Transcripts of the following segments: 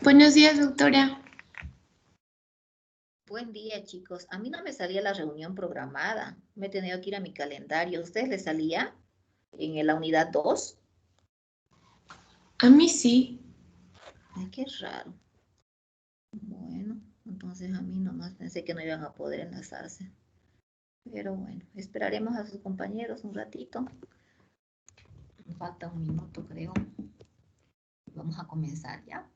Buenos días, doctora. Buen día, chicos. A mí no me salía la reunión programada. Me he tenido que ir a mi calendario. ¿A ustedes les salía en la unidad 2? A mí sí. Ay, qué raro. Bueno, entonces a mí nomás pensé que no iban a poder enlazarse. Pero bueno, esperaremos a sus compañeros un ratito. Me falta un minuto, creo. Vamos a comenzar ya.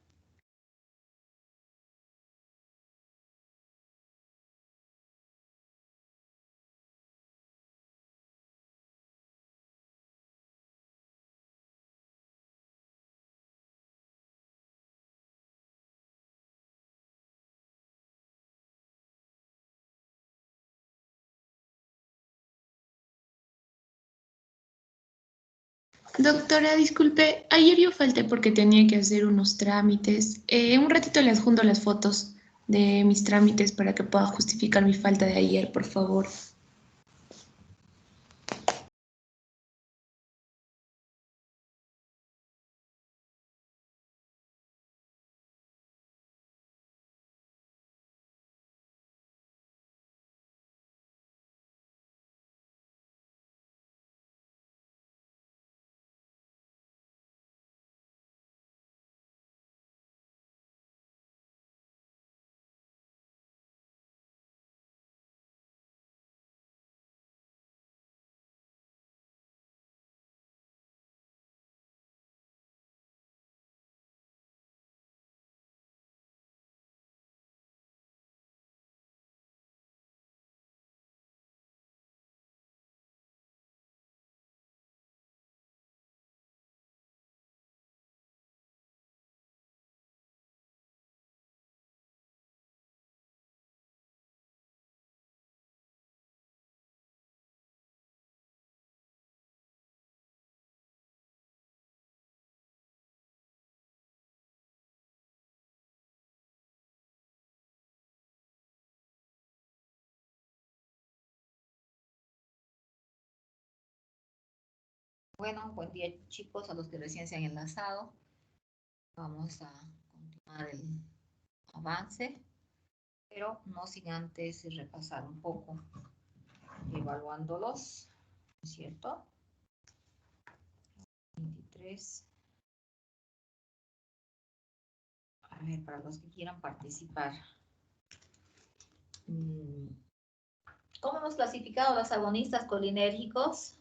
Doctora, disculpe, ayer yo falté porque tenía que hacer unos trámites. Un ratito les adjunto las fotos de mis trámites para que pueda justificar mi falta de ayer, por favor. Bueno, buen día, chicos, a los que recién se han enlazado. Vamos a continuar el avance, pero no sin antes repasar un poco, evaluándolos, ¿no es cierto? 23. A ver, para los que quieran participar. ¿Cómo hemos clasificado los agonistas colinérgicos?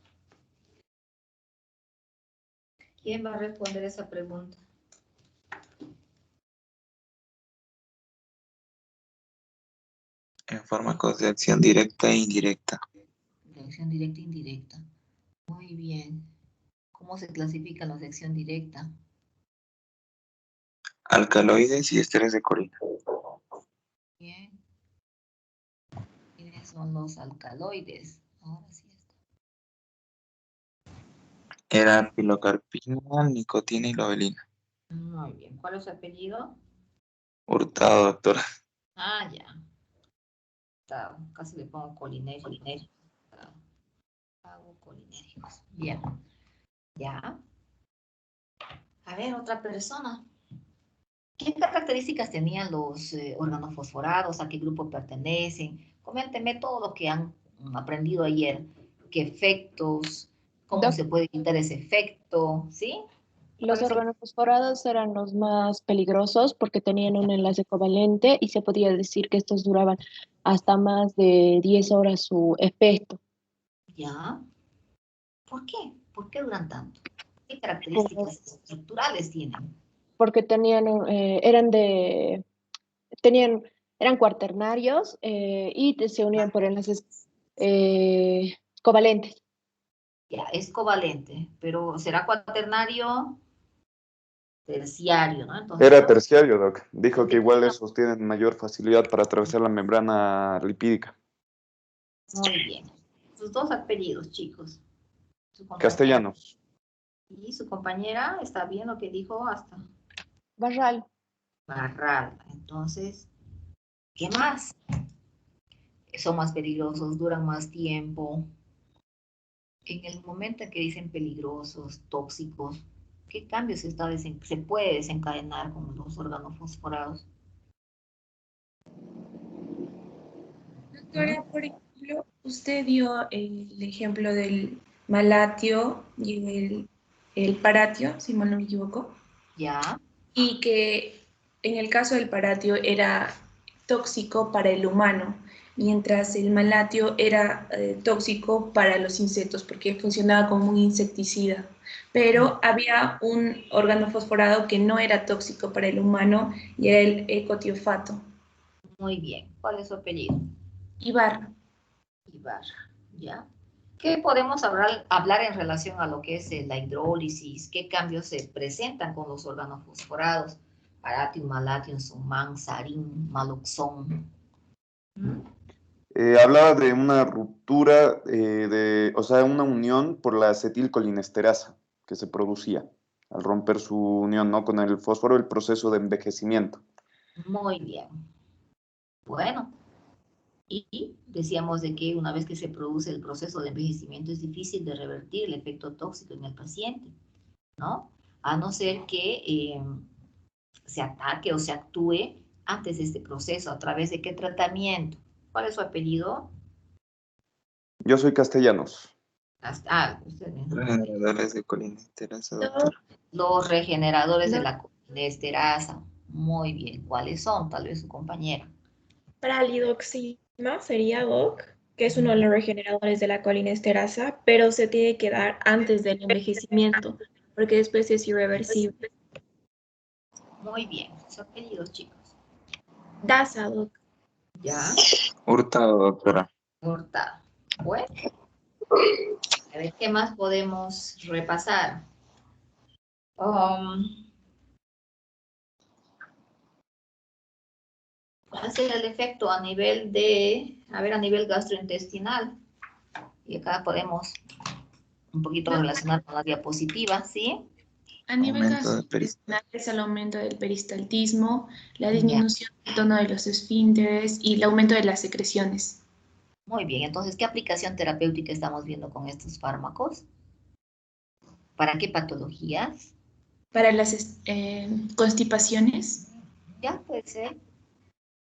¿Quién va a responder esa pregunta? En fármacos de acción directa e indirecta. De acción directa e indirecta. Muy bien. ¿Cómo se clasifican los de acción directa? Alcaloides y esteres de corina. Bien. ¿Quiénes son los alcaloides? Ahora sí está. Era pilocarpina, nicotina y lobelia. Muy bien. ¿Cuál es su apellido? Hurtado, doctora. Ah, ya. Está, casi le pongo colinérgico. Hago colinérgicos. Bien. Ya. A ver, otra persona. ¿Qué características tenían los organofosforados? ¿A qué grupo pertenecen? Coméntenme todo lo que han aprendido ayer. ¿Qué efectos? ¿Cómo Doc, se puede evitar ese efecto? ¿Sí? los organofosforados eran los más peligrosos porque tenían un enlace covalente y se podía decir que estos duraban hasta más de 10 horas su efecto. ¿Ya? ¿Por qué? ¿Por qué duran tanto? ¿Qué Por- características estructurales tienen? Porque tenían, eran cuaternarios y se unían por enlaces covalentes. Ya, es covalente, pero será cuaternario, terciario, ¿no? Entonces, Era terciario, Doc. Dijo que porque igual esos tienen mayor facilidad para atravesar la membrana lipídica. muy bien. Sus dos apellidos, chicos. Su compañera. Castellanos. Y su compañera está bien lo que dijo hasta Barral. Barral. Entonces, ¿qué más? Son más peligrosos, duran más tiempo. En el momento en que dicen peligrosos, tóxicos, ¿Qué cambios se puede desencadenar con los organofosforados? Doctora, por ejemplo, usted dio el ejemplo del malatio y el paratio, si mal no me equivoco, Ya, y que en el caso del paratio era tóxico para el humano, mientras el malatio era tóxico para los insectos porque funcionaba como un insecticida. Pero había un órgano fosforado que no era tóxico para el humano y era el ecotiofato. muy bien. ¿Cuál es su apellido? Ibarra. Ibarra, ¿ya? ¿Qué podemos hablar en relación a lo que es la hidrólisis? ¿Qué cambios se presentan con los organofosforados? Paratium, malatium, sumán, sarín, maloxón. ¿Mm? Hablaba de una ruptura, o sea, una unión por la acetilcolinesterasa que se producía al romper su unión, ¿no? Con el fósforo, el proceso de envejecimiento. Muy bien. Bueno, y decíamos de que una vez que se produce el proceso de envejecimiento es difícil de revertir el efecto tóxico en el paciente, ¿no? A no ser que se ataque o se actúe antes de este proceso. ¿A través de qué tratamiento? ¿Cuál es su apellido? Yo soy Castellanos. Usted mismo. Regeneradores de colinesterasa, doctora. Los regeneradores de No. la colesterasa. Muy bien. ¿Cuáles son? Tal vez su compañera. Pralidoxima sería DOC, que es uno de los regeneradores de la colinesterasa, pero se tiene que dar antes del envejecimiento, porque después es irreversible. Muy bien. Su apellido, chicos. DASA, DOC. Ya. Hurtado, doctora. Cortado. Bueno. A ver, ¿qué más podemos repasar? ¿Cuál será el efecto a nivel a nivel gastrointestinal? Y acá podemos un poquito relacionar con la diapositiva, ¿sí? A nivel Aumento de gastrointestinal es el aumento del peristaltismo, la Ya. disminución del tono de los esfínteres y el aumento de las secreciones. Muy bien, entonces, ¿qué aplicación terapéutica estamos viendo con estos fármacos? ¿Para qué patologías? Para las constipaciones, Ya, puede ser,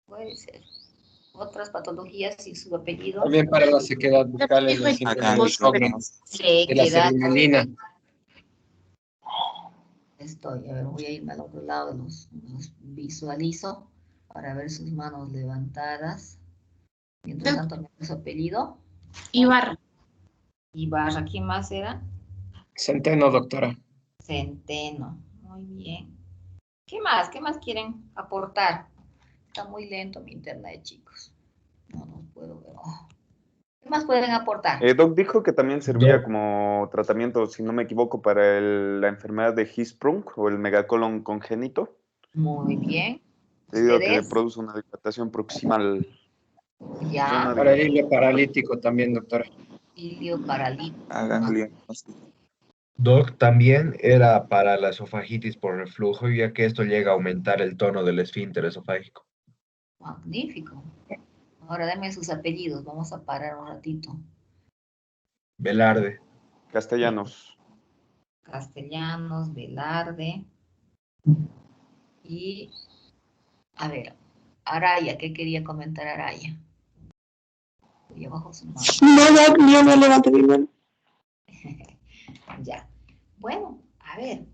puede ser. Otras patologías y su apellido. También para la sequedad bucal es la Agánico, sintomatología de la Sequedad. cerebralina. A ver, voy a irme al otro lado, los visualizo para ver sus manos levantadas. Mientras tanto, su apellido. Ibarra. Ibarra, ¿quién más era? Centeno, doctora. Centeno. Muy bien. ¿Qué más? ¿Qué más quieren aportar? Está muy lento mi internet, chicos. No puedo ver. ¿Qué más pueden aportar? Doc dijo que también servía como tratamiento, si no me equivoco, para la enfermedad de Hirschsprung o el megacolon congénito, Muy bien. debido a que le ¿Ustedes? produce una dilatación proximal. Ya. Para el hilio paralítico también, doctora. Ilio paralítico. Aganglio. Doc también era para la esofagitis por reflujo, ya que esto llega a aumentar el tono del esfínter esofágico. Magnífico. Ahora denme sus apellidos. Vamos a parar un ratito. Velarde. Castellanos. Castellanos, Velarde. Y, a ver, Araya. ¿Qué quería comentar Araya? Voy abajo su mano. No, yo no levanto mi mano. Ya. Bueno, a ver.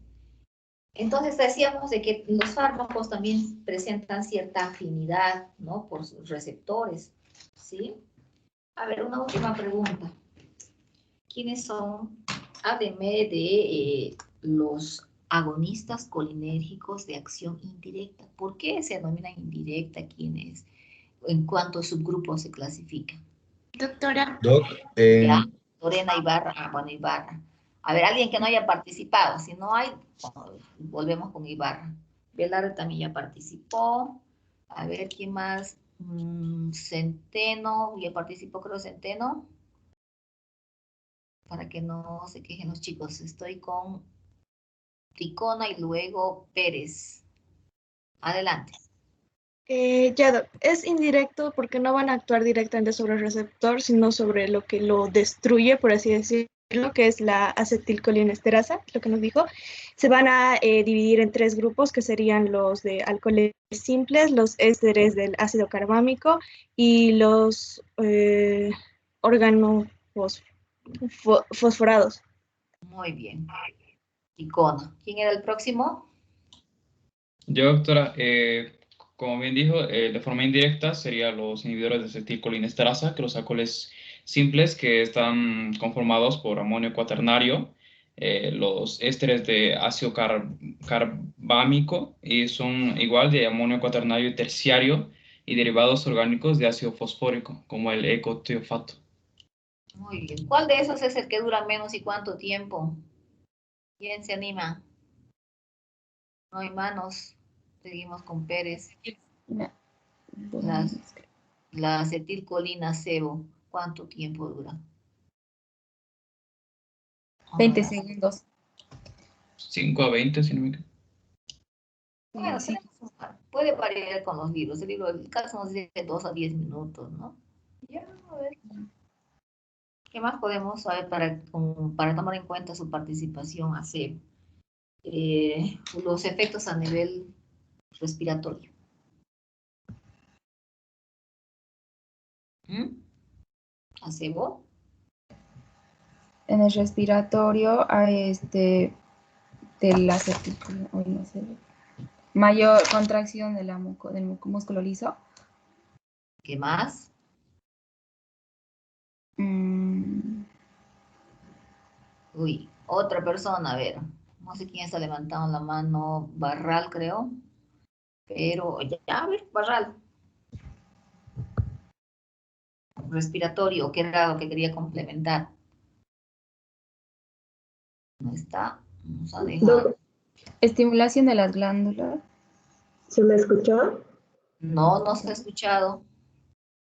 Entonces decíamos de que los fármacos también presentan cierta afinidad, ¿no? Por sus receptores, ¿sí? A ver, una última pregunta. ¿Quiénes son? Háblenme de los agonistas colinérgicos de acción indirecta. ¿Por qué se denominan indirecta? ¿Quiénes? ¿En cuántos subgrupos se clasifican? Doctora, Doc, Ya, Lorena Ibarra. Bueno, Ibarra. A ver, alguien que no haya participado. Si no hay, volvemos con Ibarra. Velarde también ya participó. A ver, ¿quién más? Centeno, ya participó, creo, Centeno. Para que no se quejen los chicos. Estoy con Ticona y luego Pérez. Adelante. Ya, Doc, es indirecto porque no van a actuar directamente sobre el receptor, sino sobre lo que lo destruye, por así decirlo, lo que es la acetilcolinesterasa, lo que nos dijo, se van a dividir en 3 grupos que serían los de alcoholes simples, los ésteres del ácido carbámico y los órganos fosforados. Muy bien. Icono. ¿Quién era el próximo? Yo, doctora, como bien dijo, de forma indirecta serían los inhibidores de acetilcolinesterasa, que los alcoholes simples que están conformados por amonio cuaternario, los ésteres de ácido carbámico y son igual de amonio cuaternario terciario y derivados orgánicos de ácido fosfórico, como el ecotiofato. Muy bien. ¿Cuál de esos es el que dura menos y cuánto tiempo? ¿Quién se anima? No hay manos. Seguimos con Pérez. La acetilcolina sebo, ¿cuánto tiempo dura? 20 segundos. 5 a 20, si no me equivoco. Bueno, Sí. puede variar con los libros. El caso nos dice 2 a 10 minutos, ¿no? Ya, a ver. ¿Qué más podemos saber para tomar en cuenta su participación a sebo? Los efectos a nivel respiratorio. ¿A sebo? En el respiratorio a de la no sé, mayor contracción de del músculo liso. ¿Qué más? Uy, otra persona, a ver. No sé quién está levantando la mano. Barral, creo. Pero, ya, a ver, Barral. Respiratorio, que era lo que quería complementar. No está. Vamos a dejar. Estimulación de las glándulas. ¿Se me escuchó? No, no se ha escuchado.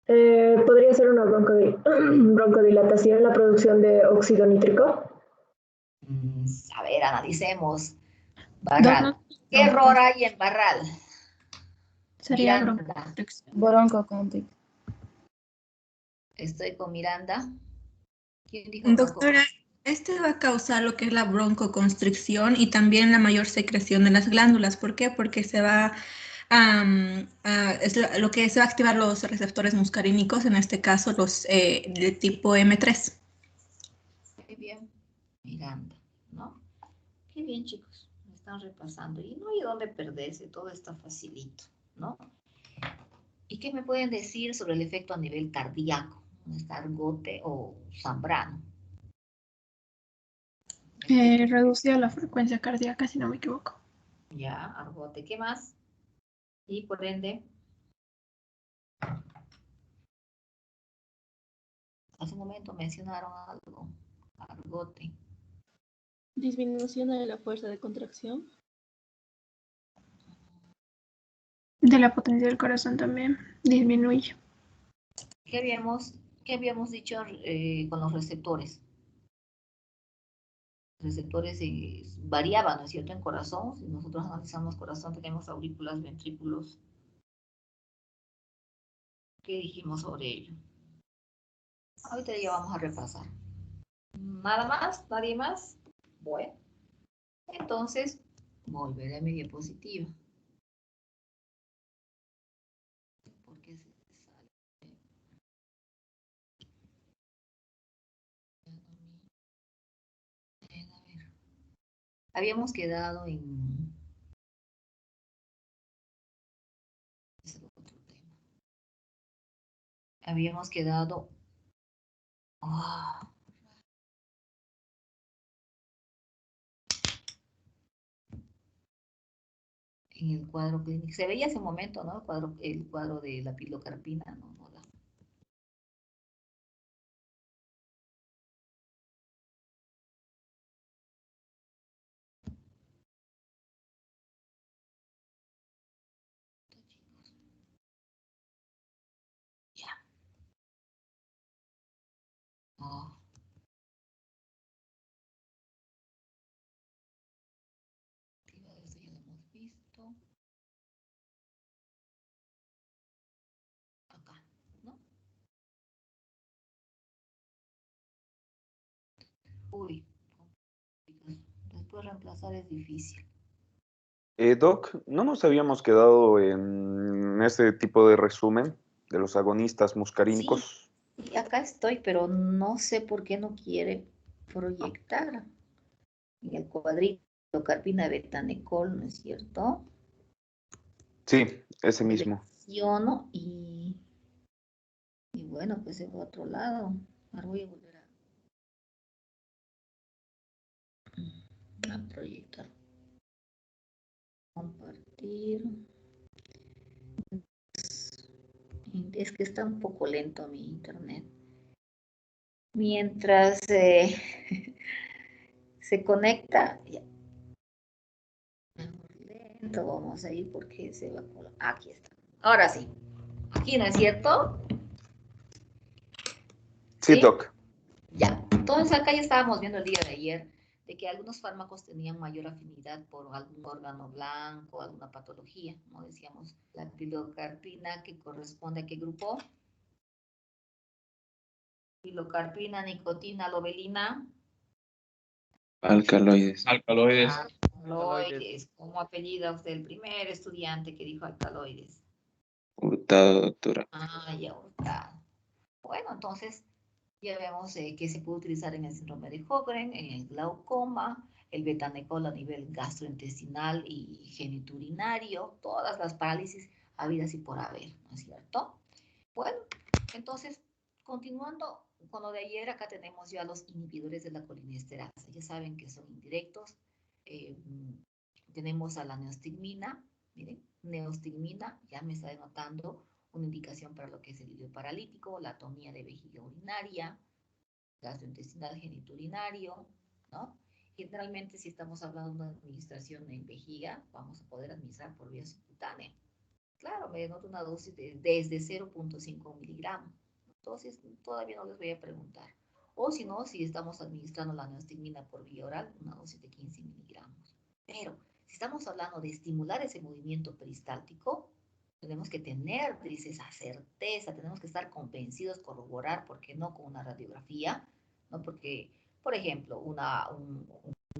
¿Podría ser una broncodilatación, la producción de óxido nítrico? A ver, analicemos. Barral. ¿Qué error hay en Barral? Sería Miranda. Broncoconstricción. Estoy con Miranda. ¿Quién dijo Doctora, este va a causar lo que es la broncoconstricción y también la mayor secreción de las glándulas. ¿Por qué? Porque se va es lo que se va a activar los receptores muscarínicos, en este caso los de tipo M3. Muy bien, Miranda, ¿no? Qué bien, chicos, me están repasando. Y no hay dónde perderse, todo está facilito, ¿no? ¿Y qué me pueden decir sobre el efecto a nivel cardíaco? ¿Está Argote o Zambrano? Reducida la frecuencia cardíaca, si no me equivoco. Ya, Argote, ¿qué más? Y por ende, hace un momento mencionaron algo. Argote. Disminución de la fuerza de contracción. De la potencia del corazón también disminuye. ¿Qué habíamos dicho con los receptores? Receptores variaban, ¿no es cierto? En corazón, si nosotros analizamos corazón, tenemos aurículas, ventrículos. ¿Qué dijimos sobre ello? Ahorita ya vamos a repasar. ¿Nada más? ¿Nadie más? Bueno, entonces volveré a mi diapositiva. ¿Por qué se sale? A ver. Habíamos quedado en... Ese es otro tema. Habíamos quedado... en el cuadro clínico. Se veía ese momento, ¿no? El cuadro de la pilocarpina, ¿no? Ya. Esto ya lo hemos visto. Acá, ¿no? Uy, después reemplazar es difícil. Doc, ¿no nos habíamos quedado en este tipo de resumen de los agonistas muscarínicos? Y acá estoy, pero no sé por qué no quiere proyectar. En el cuadrito, carpina betanecol, ¿no es cierto? Sí, ese mismo. Selecciono y bueno, pues se fue a otro lado. Ahora voy a volver a proyectar. Compartir. Es que está un poco lento mi internet. Mientras se conecta, ya. Lento, vamos a ir porque se va a colar. Aquí está. Ahora sí. Aquí, ¿no es cierto? Sí, Doc. Ya. Entonces acá ya estábamos viendo el día de ayer de que algunos fármacos tenían mayor afinidad por algún órgano blanco, alguna patología, ¿no? Decíamos la pilocarpina, que corresponde a qué grupo. Pilocarpina, nicotina, lobelina. Alcaloides. Alcaloides. Alcaloides. ¿Cómo apellida usted el primer estudiante que dijo alcaloides? Hurtado, doctora. Ah, ya, Hurtado. Bueno, entonces ya vemos que se puede utilizar en el síndrome de Sjögren, en el glaucoma, el betanecol a nivel gastrointestinal y geniturinario, todas las parálisis habidas y por haber, ¿no es cierto? Bueno, entonces, continuando con lo de ayer, acá tenemos ya los inhibidores de la colinesterasa. Ya saben que son indirectos. Tenemos a la neostigmina. Miren, neostigmina, ya me está denotando una indicación para lo que es el hilio paralítico, la atonía de vejiga urinaria, gastrointestinal geniturinario, ¿no? Generalmente, si estamos hablando de una administración en vejiga, vamos a poder administrar por vía subcutánea. Claro, me denota una dosis desde 0.5 miligramos. Entonces, todavía no les voy a preguntar. O si no, si estamos administrando la neostigmina por vía oral, una dosis de 15 miligramos. Pero, si estamos hablando de estimular ese movimiento peristáltico, tenemos que tener, dice, esa certeza, tenemos que estar convencidos, corroborar, ¿por qué no? Con una radiografía, ¿no? Porque, por ejemplo, una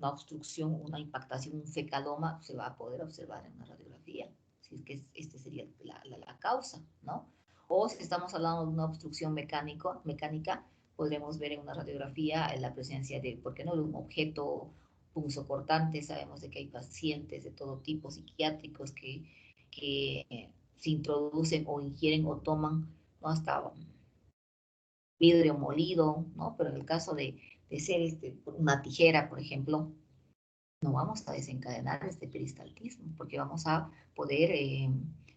obstrucción, una impactación, un fecaloma, se va a poder observar en una radiografía, si es que este sería la causa, ¿no? O si estamos hablando de una obstrucción mecánica, podremos ver en una radiografía la presencia de, ¿por qué no?, de un objeto punzocortante. Sabemos de que hay pacientes de todo tipo, psiquiátricos, que se introducen o ingieren o toman, ¿no?, hasta vidrio molido, ¿no? Pero en el caso de ser una tijera, por ejemplo, no vamos a desencadenar este peristaltismo, porque vamos a poder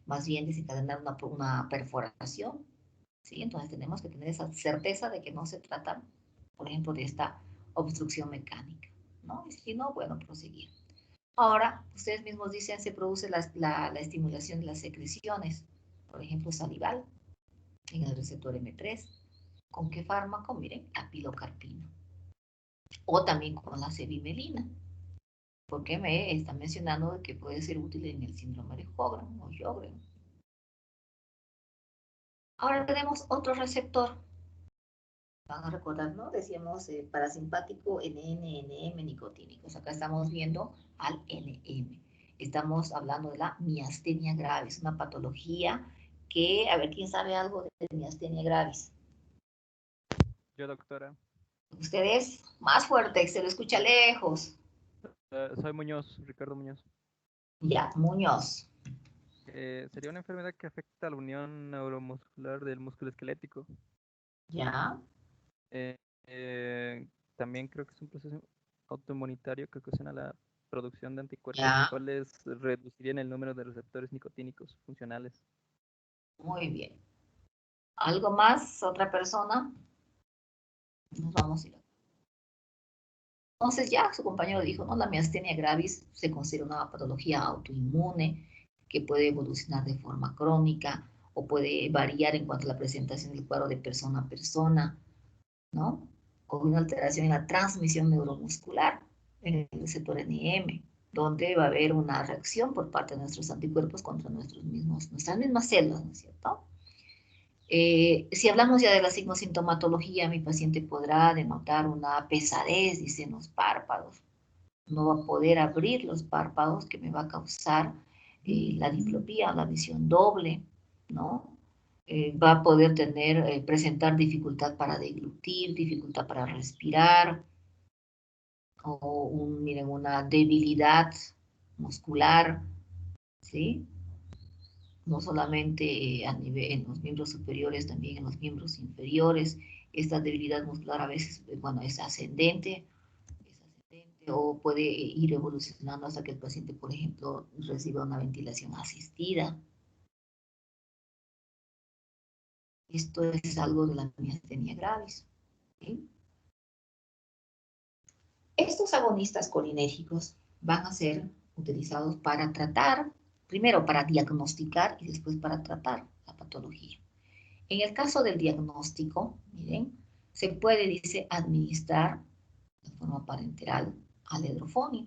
más bien desencadenar una perforación, ¿sí? Entonces tenemos que tener esa certeza de que no se trata, por ejemplo, de esta obstrucción mecánica, ¿no? Y si no, bueno, proseguir. Ahora, ustedes mismos dicen, se produce la estimulación de las secreciones, por ejemplo, salival, en el receptor M3. ¿Con qué fármaco? Miren, la pilocarpina. O también con la cevimelina, porque me está mencionando que puede ser útil en el síndrome de Sjögren o Sjögren. Ahora tenemos otro receptor. Van a recordar, ¿no? Decíamos parasimpático, NN, NM, nicotínicos. Acá estamos viendo al NM. Estamos hablando de la miastenia gravis, una patología que, a ver, ¿quién sabe algo de miastenia gravis? Yo, doctora. Ustedes, más fuerte, se lo escucha lejos. Soy Muñoz, Ricardo Muñoz. Ya, Muñoz. Sería una enfermedad que afecta a la unión neuromuscular del músculo esquelético. Ya. También creo que es un proceso autoinmunitario que ocasiona la producción de anticuerpos, Ya. los cuales reducirían el número de receptores nicotínicos funcionales. Muy bien. ¿Algo más? ¿Otra persona? Nos vamos a ir. Entonces ya su compañero dijo, ¿no? La miastenia gravis se considera una patología autoinmune que puede evolucionar de forma crónica o puede variar en cuanto a la presentación del cuadro de persona a persona, ¿no? Con una alteración en la transmisión neuromuscular en el receptor NM, donde va a haber una reacción por parte de nuestros anticuerpos contra nuestras mismas células, ¿no es cierto? Si hablamos ya de la signosintomatología, mi paciente podrá denotar una pesadez, dice, en los párpados. No va a poder abrir los párpados, que me va a causar la diplopía, la visión doble, ¿no? Va a poder presentar dificultad para deglutir, dificultad para respirar, o miren, una debilidad muscular, ¿sí? No solamente en los miembros superiores, también en los miembros inferiores. Esta debilidad muscular a veces, bueno, es ascendente o puede ir evolucionando hasta que el paciente, por ejemplo, reciba una ventilación asistida. Esto es algo de la miastenia gravis, ¿sí? Estos agonistas colinérgicos van a ser utilizados para tratar, primero para diagnosticar y después para tratar la patología. En el caso del diagnóstico, miren, se puede, dice, administrar de forma parenteral aledrofonio,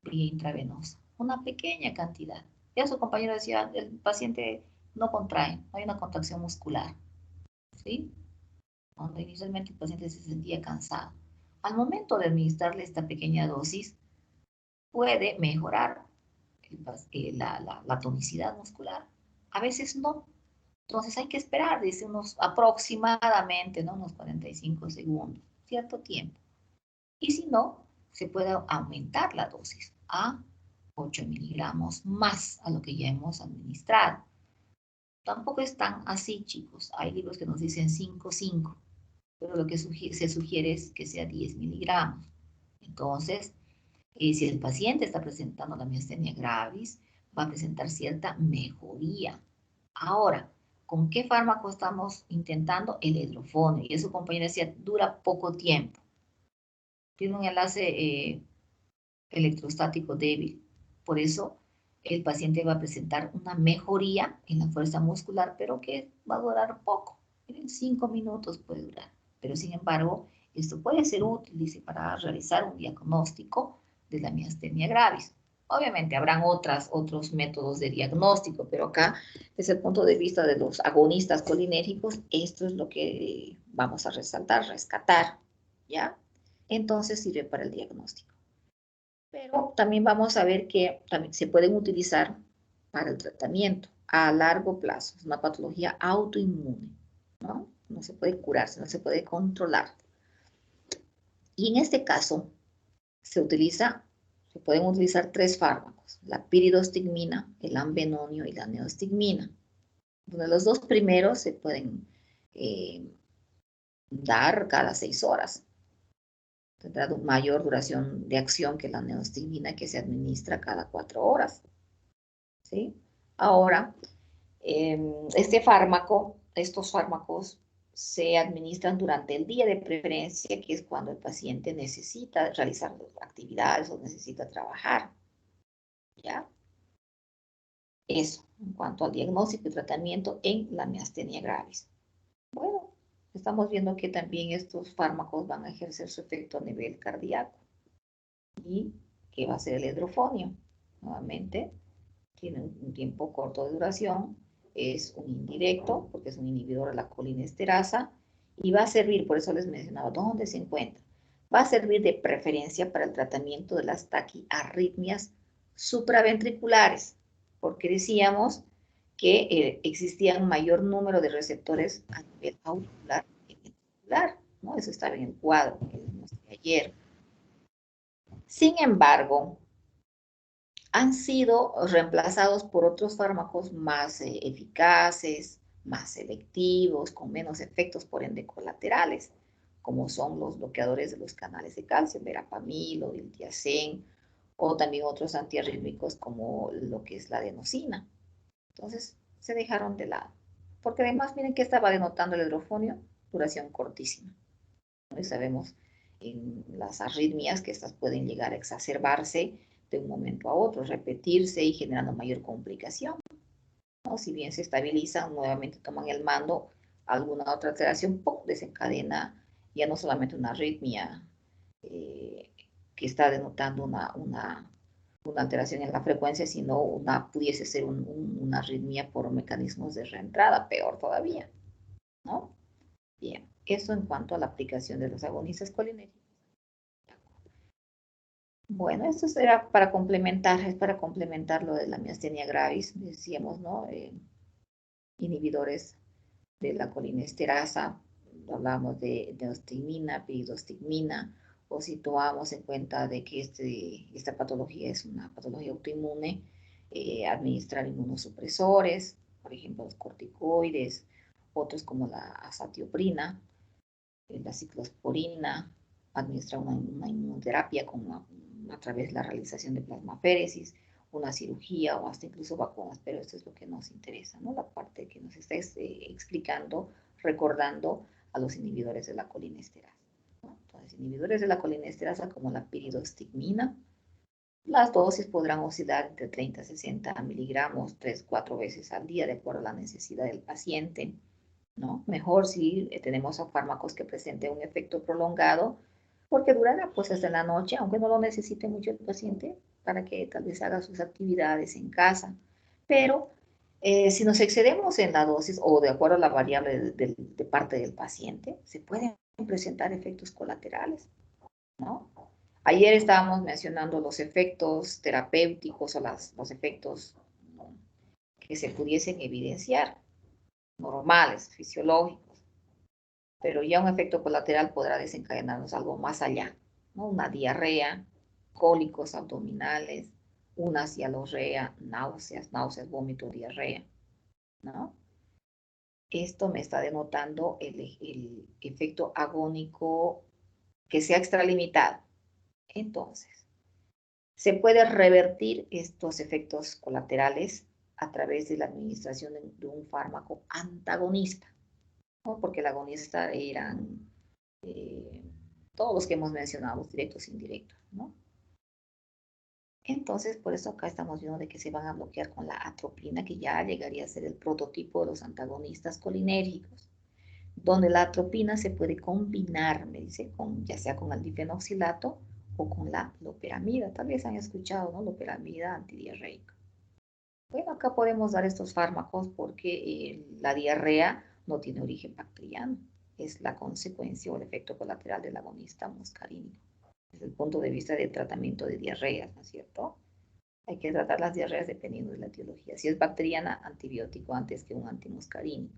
vía intravenosa, una pequeña cantidad. Ya su compañero decía, el paciente no contrae, no hay una contracción muscular, ¿sí? Donde inicialmente el paciente se sentía cansado. Al momento de administrarle esta pequeña dosis, puede mejorar la tonicidad muscular. A veces no. Entonces hay que esperar, dice, unos aproximadamente, ¿no? Unos 45 segundos, cierto tiempo. Y si no, se puede aumentar la dosis a 8 miligramos más a lo que ya hemos administrado. Tampoco es tan así, chicos. Hay libros que nos dicen 5, pero lo que se sugiere es que sea 10 miligramos. Entonces, si el paciente está presentando la miastenia gravis, va a presentar cierta mejoría. Ahora, ¿con qué fármaco estamos intentando? El edrofonio. Y eso, compañero, decía, dura poco tiempo. Tiene un enlace electrostático débil. Por eso, el paciente va a presentar una mejoría en la fuerza muscular, pero que va a durar poco. En 5 minutos puede durar. Pero, sin embargo, esto puede ser útil, dice, para realizar un diagnóstico de la miastenia gravis. Obviamente habrán otros métodos de diagnóstico, pero acá, desde el punto de vista de los agonistas colinérgicos, esto es lo que vamos a resaltar, rescatar, ¿ya? Entonces sirve para el diagnóstico. Pero también vamos a ver que también se pueden utilizar para el tratamiento a largo plazo. Es una patología autoinmune, ¿no? No se puede curarse, no se puede controlar. Y en este caso, se pueden utilizar 3 fármacos, la piridostigmina, el ambenonio y la neostigmina. Donde los 2 primeros se pueden dar cada 6 horas. Tendrá mayor duración de acción que la neostigmina, que se administra cada 4 horas. ¿Sí? Ahora, estos fármacos se administran durante el día de preferencia, que es cuando el paciente necesita realizar actividades o necesita trabajar. ¿Ya? Eso, en cuanto al diagnóstico y tratamiento en la miastenia gravis. Bueno, estamos viendo que también estos fármacos van a ejercer su efecto a nivel cardíaco. ¿Y qué va a ser el edrofonio? Nuevamente, tiene un tiempo corto de duración, es un indirecto, porque es un inhibidor de la colinesterasa, y va a servir, por eso les mencionaba, ¿dónde se encuentra? Va a servir de preferencia para el tratamiento de las taquiarritmias supraventriculares, porque decíamos que existían mayor número de receptores a nivel auricular que ventricular, ¿no? Eso estaba en el cuadro que les mostré ayer. Sin embargo, han sido reemplazados por otros fármacos más eficaces, más selectivos, con menos efectos por ende colaterales, como son los bloqueadores de los canales de calcio, verapamil o diltiazem, o también otros antiarrítmicos como lo que es la adenosina. Entonces, se dejaron de lado. Porque además, miren que estaba denotando el edrofonio, duración cortísima. Y sabemos en las arritmias que estas pueden llegar a exacerbarse de un momento a otro, repetirse y generando mayor complicación, ¿no? Si bien se estabilizan, nuevamente toman el mando, alguna otra alteración, ¡pum!, desencadena ya no solamente una arritmia que está denotando una una alteración en la frecuencia, sino pudiese ser una arritmia por mecanismos de reentrada, peor todavía, ¿no? Bien, eso en cuanto a la aplicación de los agonistas colinérgicos. Bueno, esto era para complementar, es para complementar lo de la miastenia gravis, decíamos, ¿no? Inhibidores de la colinesterasa, hablamos de neostigmina, piridostigmina, o situamos en cuenta de que esta patología es una patología autoinmune, administrar inmunosupresores, por ejemplo, los corticoides, otros como la azatioprina, la ciclosporina, administrar una inmunoterapia a través de la realización de plasmaféresis, una cirugía o hasta incluso vacunas, pero esto es lo que nos interesa, ¿no? La parte que nos está explicando, recordando a los inhibidores de la colinesterasa, ¿no? Entonces, inhibidores de la colinesterasa como la piridostigmina, las dosis podrán oscilar entre 30 a 60 miligramos 3-4 veces al día, de acuerdo a la necesidad del paciente, ¿no? Mejor si tenemos fármacos que presenten un efecto prolongado, porque durará pues hasta la noche, aunque no lo necesite mucho el paciente, para que tal vez haga sus actividades en casa. Pero si nos excedemos en la dosis o de acuerdo a la variable de parte del paciente, se pueden presentar efectos colaterales, ¿no? Ayer estábamos mencionando los efectos terapéuticos o los efectos, ¿no?, que se pudiesen evidenciar, normales, fisiológicos, pero ya un efecto colateral podrá desencadenarnos algo más allá, ¿no? Una diarrea, cólicos abdominales, una cialorrea, náuseas, vómito, diarrea, ¿no? Esto me está denotando el efecto agónico que sea extralimitado. Entonces, se puede revertir estos efectos colaterales a través de la administración de un fármaco antagonista, ¿no? Porque el agonista eran todos los que hemos mencionado, directos e indirectos, ¿no? Entonces, por eso acá estamos viendo de que se van a bloquear con la atropina, que ya llegaría a ser el prototipo de los antagonistas colinérgicos, donde la atropina se puede combinar, me dice, ya sea con el difenoxilato o con la loperamida. Tal vez han escuchado, ¿no? Loperamida antidiarreica. Bueno, acá podemos dar estos fármacos porque la diarrea no tiene origen bacteriano, es la consecuencia o el efecto colateral del agonista muscarínico. Desde el punto de vista del tratamiento de diarreas, ¿no es cierto? Hay que tratar las diarreas dependiendo de la etiología. Si es bacteriana, antibiótico antes que un antimuscarínico.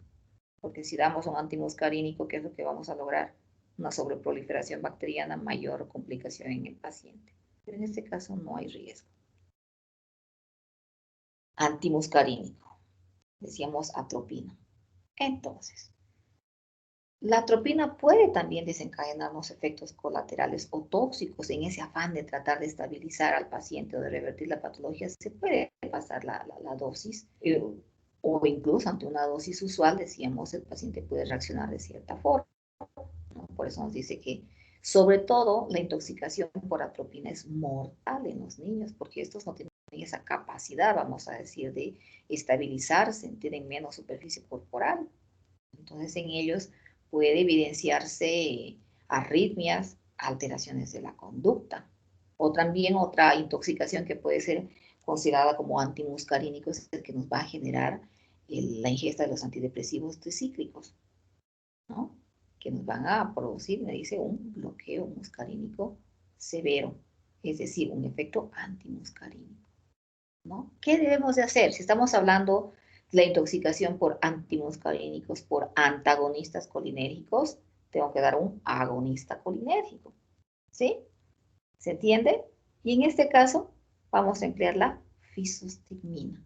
Porque si damos un antimuscarínico, ¿qué es lo que vamos a lograr? Una sobreproliferación bacteriana, mayor complicación en el paciente. Pero en este caso no hay riesgo. Antimuscarínico. Decíamos atropina. Entonces, la atropina puede también desencadenar unos efectos colaterales o tóxicos en ese afán de tratar de estabilizar al paciente o de revertir la patología. Se puede pasar la dosis o incluso ante una dosis usual, decíamos, el paciente puede reaccionar de cierta forma, ¿no? Por eso nos dice que, sobre todo, la intoxicación por atropina es mortal en los niños, porque estos no tienen esa capacidad, vamos a decir, de estabilizarse, tienen menos superficie corporal. Entonces, en ellos puede evidenciarse arritmias, alteraciones de la conducta. O también otra intoxicación que puede ser considerada como antimuscarínico es el que nos va a generar la ingesta de los antidepresivos tricíclicos, ¿no? Que nos van a producir, me dice, un bloqueo muscarínico severo, es decir, un efecto antimuscarínico, ¿no? ¿Qué debemos de hacer? Si estamos hablando de la intoxicación por antimuscarínicos, por antagonistas colinérgicos, tengo que dar un agonista colinérgico, ¿sí? ¿Se entiende? Y en este caso, vamos a emplear la fisostigmina,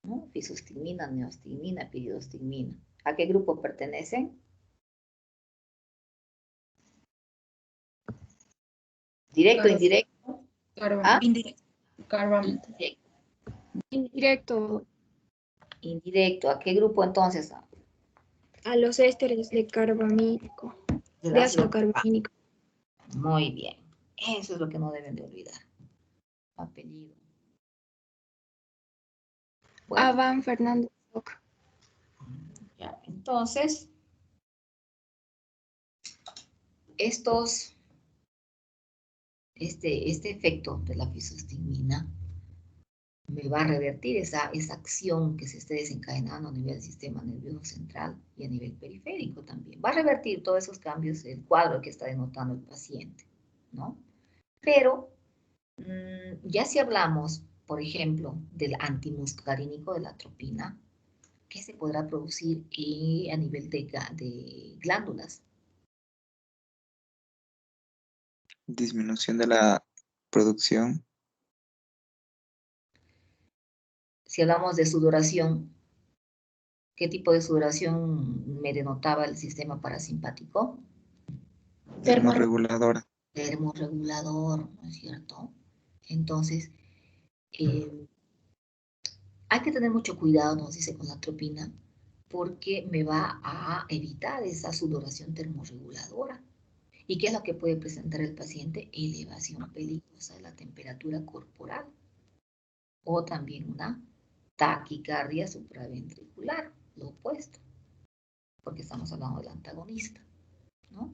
¿no? Fisostigmina, neostigmina, piridostigmina. ¿A qué grupo pertenecen? ¿Directo, indirecto? ¿Ah? Indirecto. Indirecto. Indirecto. ¿A qué grupo entonces? A los ésteres de carbamínico. De ácido carbamínico. Muy bien. Eso es lo que no deben de olvidar. Apellido. Bueno. Avan Fernández. Ya, entonces, este efecto de la fisostigmina me va a revertir esa acción que se esté desencadenando a nivel del sistema nervioso central y a nivel periférico también. Va a revertir todos esos cambios, el cuadro que está denotando el paciente, ¿no? Pero ya si hablamos, por ejemplo, del antimuscarínico de la atropina, ¿qué se podrá producir a nivel de glándulas? Disminución de la producción. Si hablamos de sudoración, ¿qué tipo de sudoración me denotaba el sistema parasimpático? Termorreguladora. Termorregulador, ¿no es cierto? Entonces, hay que tener mucho cuidado, nos dice, con la atropina, porque me va a evitar esa sudoración termorreguladora. ¿Y qué es lo que puede presentar el paciente? Elevación peligrosa de la temperatura corporal. O también una taquicardia supraventricular, lo opuesto, porque estamos hablando del antagonista, ¿no?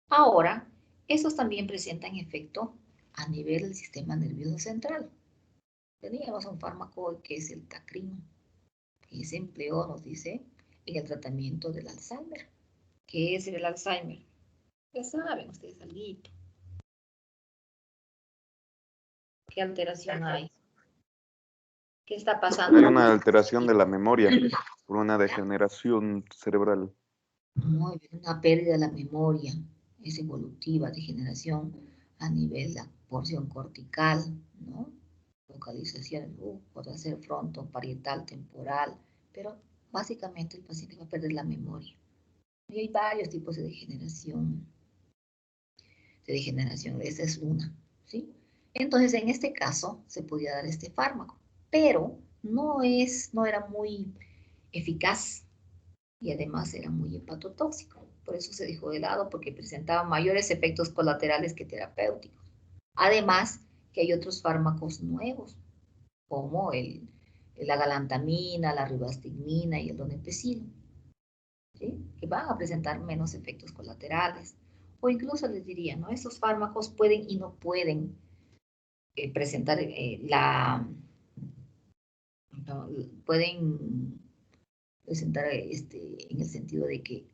Ahora, esos también presentan efecto a nivel del sistema nervioso central. Teníamos un fármaco que es el tacrino, que se empleó, nos dice, en el tratamiento del Alzheimer. ¿Qué es el Alzheimer? Ya saben ustedes algo. ¿Qué alteración hay? ¿Qué está pasando? Hay una alteración de la memoria por una degeneración cerebral. Muy bien, una pérdida de la memoria, es evolutiva, degeneración a nivel de la porción cortical, ¿no? Localización, podrá ser frontoparietal, temporal, pero básicamente el paciente va a perder la memoria. Y hay varios tipos de degeneración. Esta es una, ¿sí? Entonces, en este caso, se podía dar este fármaco, pero no era muy eficaz y además era muy hepatotóxico. Por eso se dejó de lado, porque presentaba mayores efectos colaterales que terapéuticos. Además, que hay otros fármacos nuevos, como la galantamina, la ribastigmina y el donepezil, ¿sí? Que van a presentar menos efectos colaterales. O incluso les diría, ¿no? Estos fármacos pueden y no pueden presentar pueden presentar en el sentido de que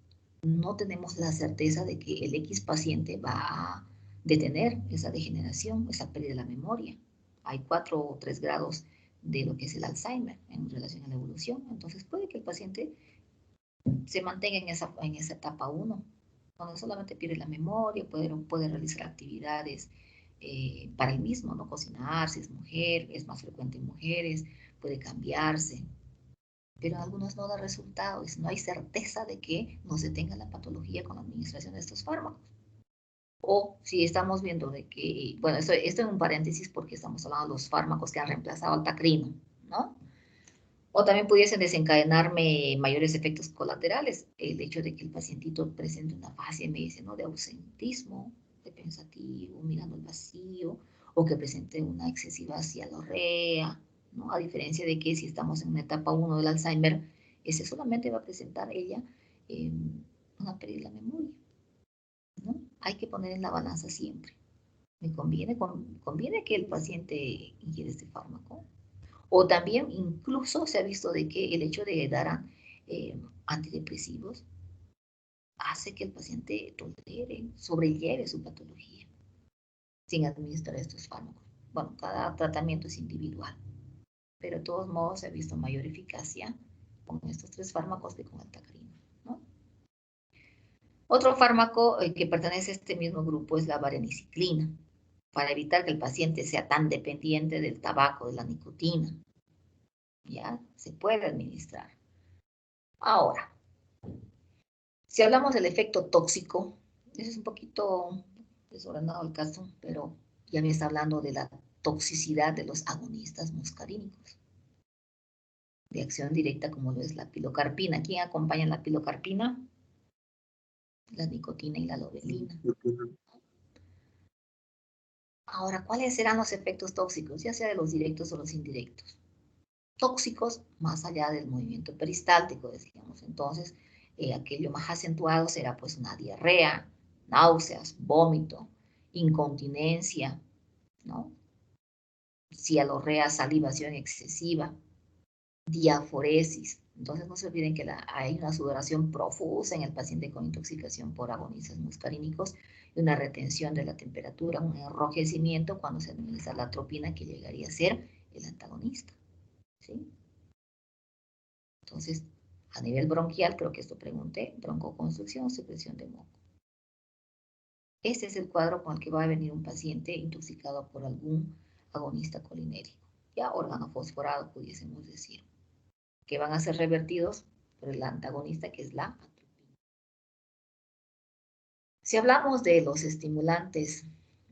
no tenemos la certeza de que el X paciente va a detener esa degeneración, esa pérdida de la memoria. Hay 4 o 3 grados de lo que es el Alzheimer en relación a la evolución. Entonces puede que el paciente se mantenga en esa etapa 1, donde solamente pierde la memoria, puede realizar actividades para él mismo, ¿no? Cocinar, si es mujer, es más frecuente en mujeres, puede cambiarse, pero en algunos no da resultados, no hay certeza de que no se tenga la patología con la administración de estos fármacos. O si estamos viendo de que, bueno, esto es un paréntesis porque estamos hablando de los fármacos que han reemplazado al tacrino, ¿no? O también pudiesen desencadenarme mayores efectos colaterales, el hecho de que el pacientito presente una fase, me dice, ¿no? De ausentismo, de pensativo, mirando el vacío, o que presente una excesiva cialorrea, ¿no? A diferencia de que si estamos en una etapa 1 del Alzheimer, ese solamente va a presentar ella una pérdida de la memoria, ¿no? Hay que poner en la balanza siempre. ¿Me conviene que el paciente ingiere este fármaco? O también incluso se ha visto de que el hecho de dar antidepresivos hace que el paciente tolere, sobrelleve su patología sin administrar estos fármacos. Bueno, cada tratamiento es individual, pero de todos modos se ha visto mayor eficacia con estos 3 fármacos que con el tacrino, ¿no? Otro fármaco que pertenece a este mismo grupo es la vareniciclina, para evitar que el paciente sea tan dependiente del tabaco, de la nicotina. Ya se puede administrar. Ahora, si hablamos del efecto tóxico, eso es un poquito desordenado el caso, pero ya me está hablando de la toxicidad de los agonistas muscarínicos, de acción directa como lo es la pilocarpina. ¿Quién acompaña la pilocarpina? La nicotina y la lorelina. Ahora, ¿cuáles serán los efectos tóxicos? Ya sea de los directos o los indirectos. Tóxicos más allá del movimiento peristáltico, decíamos. Entonces, aquello más acentuado será pues una diarrea, náuseas, vómito, incontinencia, ¿no? cialorrea, salivación excesiva, diaforesis. Entonces no se olviden que hay una sudoración profusa en el paciente con intoxicación por agonistas muscarínicos y una retención de la temperatura, un enrojecimiento cuando se administra la atropina, que llegaría a ser el antagonista. ¿Sí? Entonces, a nivel bronquial, creo que esto pregunté, broncoconstricción, secreción de moco. Este es el cuadro con el que va a venir un paciente intoxicado por algún agonista colinérico, ya órgano fosforado, pudiésemos decir, que van a ser revertidos por el antagonista, que es la atropina. Si hablamos de los estimulantes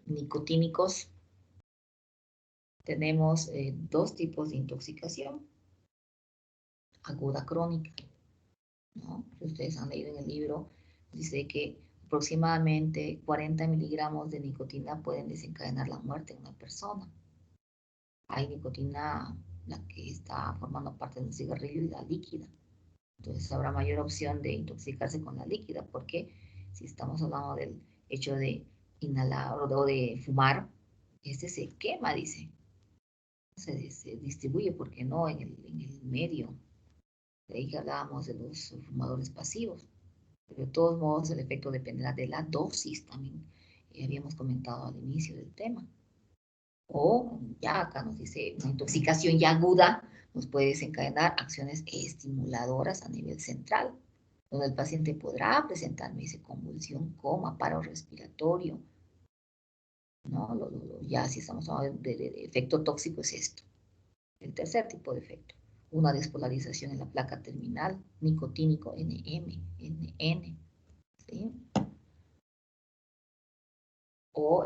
nicotínicos, tenemos dos tipos de intoxicación, aguda crónica, ¿no? Ustedes han leído en el libro, dice que aproximadamente 40 miligramos de nicotina pueden desencadenar la muerte en una persona. Hay nicotina, la que está formando parte del cigarrillo, y la líquida. Entonces habrá mayor opción de intoxicarse con la líquida, porque si estamos hablando del hecho de inhalar o de fumar, este se quema, dice. Se distribuye, porque no en el medio. De ahí que hablábamos de los fumadores pasivos. Pero de todos modos el efecto dependerá de la dosis también. Habíamos comentado al inicio del tema. O ya acá nos dice una intoxicación ya aguda nos puede desencadenar acciones estimuladoras a nivel central, donde el paciente podrá presentar, me dice, convulsión, coma, paro respiratorio. ¿No? Ya si estamos hablando de efecto tóxico es esto. El tercer tipo de efecto, una despolarización en la placa terminal, nicotínico NM, NN, ¿sí? O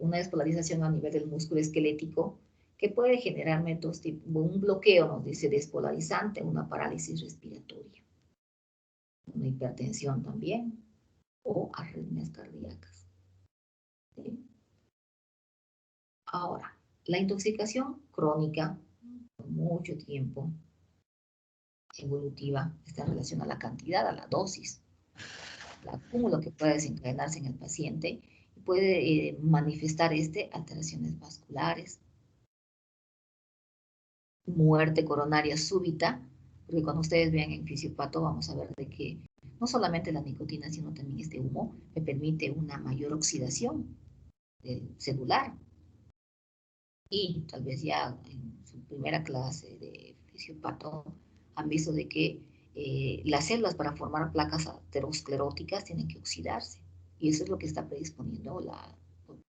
una despolarización a nivel del músculo esquelético, que puede generarme dos tipos, un bloqueo, nos dice, despolarizante, una parálisis respiratoria, una hipertensión también, o arritmias cardíacas. ¿Sí? Ahora, la intoxicación crónica, por mucho tiempo, evolutiva, está en relación a la cantidad, a la dosis, el acúmulo que puede desencadenarse en el paciente, y puede manifestar alteraciones vasculares, muerte coronaria súbita, porque cuando ustedes vean en fisiopato vamos a ver de que no solamente la nicotina, sino también este humo me permite una mayor oxidación celular. Y tal vez ya en su primera clase de fisiopato han visto de que las células para formar placas ateroscleróticas tienen que oxidarse, y eso es lo que está predisponiendo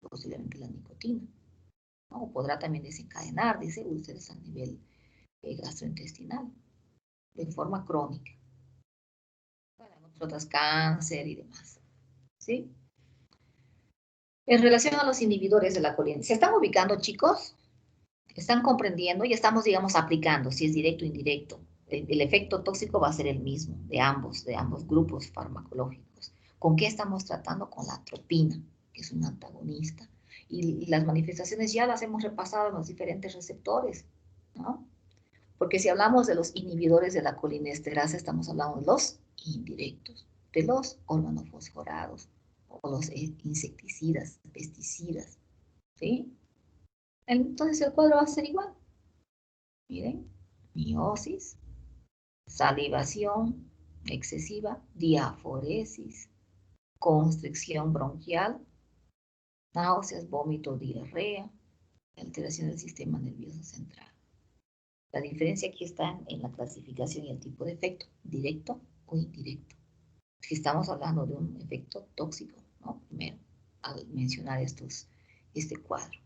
posiblemente la nicotina, ¿no? O podrá también desencadenar, dice, úlceras a nivel gastrointestinal, de forma crónica. Bueno, otras cáncer y demás, ¿sí? En relación a los inhibidores de la colina, ¿se están ubicando, chicos? ¿Están comprendiendo? Y estamos, digamos, aplicando, si es directo o indirecto. El efecto tóxico va a ser el mismo de ambos grupos farmacológicos. ¿Con qué estamos tratando? Con la atropina, que es un antagonista. Y las manifestaciones ya las hemos repasado en los diferentes receptores, ¿no? Porque si hablamos de los inhibidores de la colinesterasa, estamos hablando de los indirectos, de los organofosforados, o los insecticidas, pesticidas, ¿sí? Entonces el cuadro va a ser igual. Miren, miosis, salivación excesiva, diaforesis, constricción bronquial, náuseas, vómito, diarrea, alteración del sistema nervioso central. La diferencia aquí está en la clasificación y el tipo de efecto, directo o indirecto. Si estamos hablando de un efecto tóxico, ¿no? Primero, al mencionar este cuadro.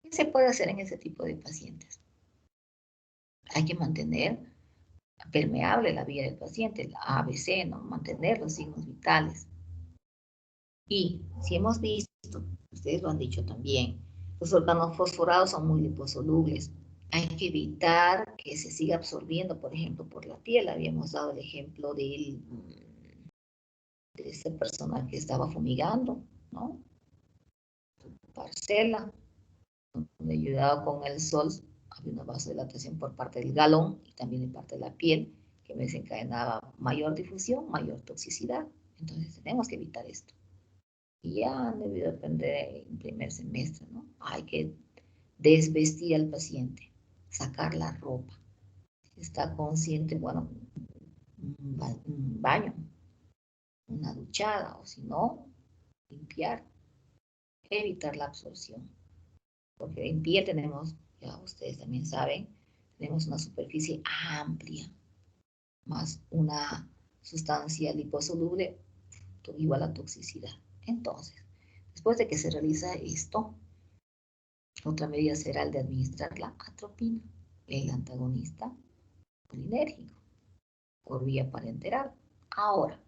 ¿Qué se puede hacer en ese tipo de pacientes? Hay que mantener permeable la vía del paciente, la ABC, ¿no? Mantener los signos vitales. Y si hemos visto, ustedes lo han dicho también, los organofosforados son muy liposolubles. Hay que evitar que se siga absorbiendo, por ejemplo, por la piel. Habíamos dado el ejemplo de esa persona que estaba fumigando, ¿no? Parcela, donde ayudado con el sol, había una vasodilatación por parte del galón y también de parte de la piel, que me desencadenaba mayor difusión, mayor toxicidad. Entonces tenemos que evitar esto. Y ya han debido aprender en primer semestre, ¿no? Hay que desvestir al paciente, sacar la ropa. Si está consciente, bueno, un baño, una duchada, o si no, limpiar, evitar la absorción. Porque en piel tenemos, ya ustedes también saben, tenemos una superficie amplia, más una sustancia liposoluble, igual a toxicidad. Entonces, después de que se realiza esto, otra medida será el de administrar la atropina, el antagonista colinérgico, por vía parenteral. Ahora,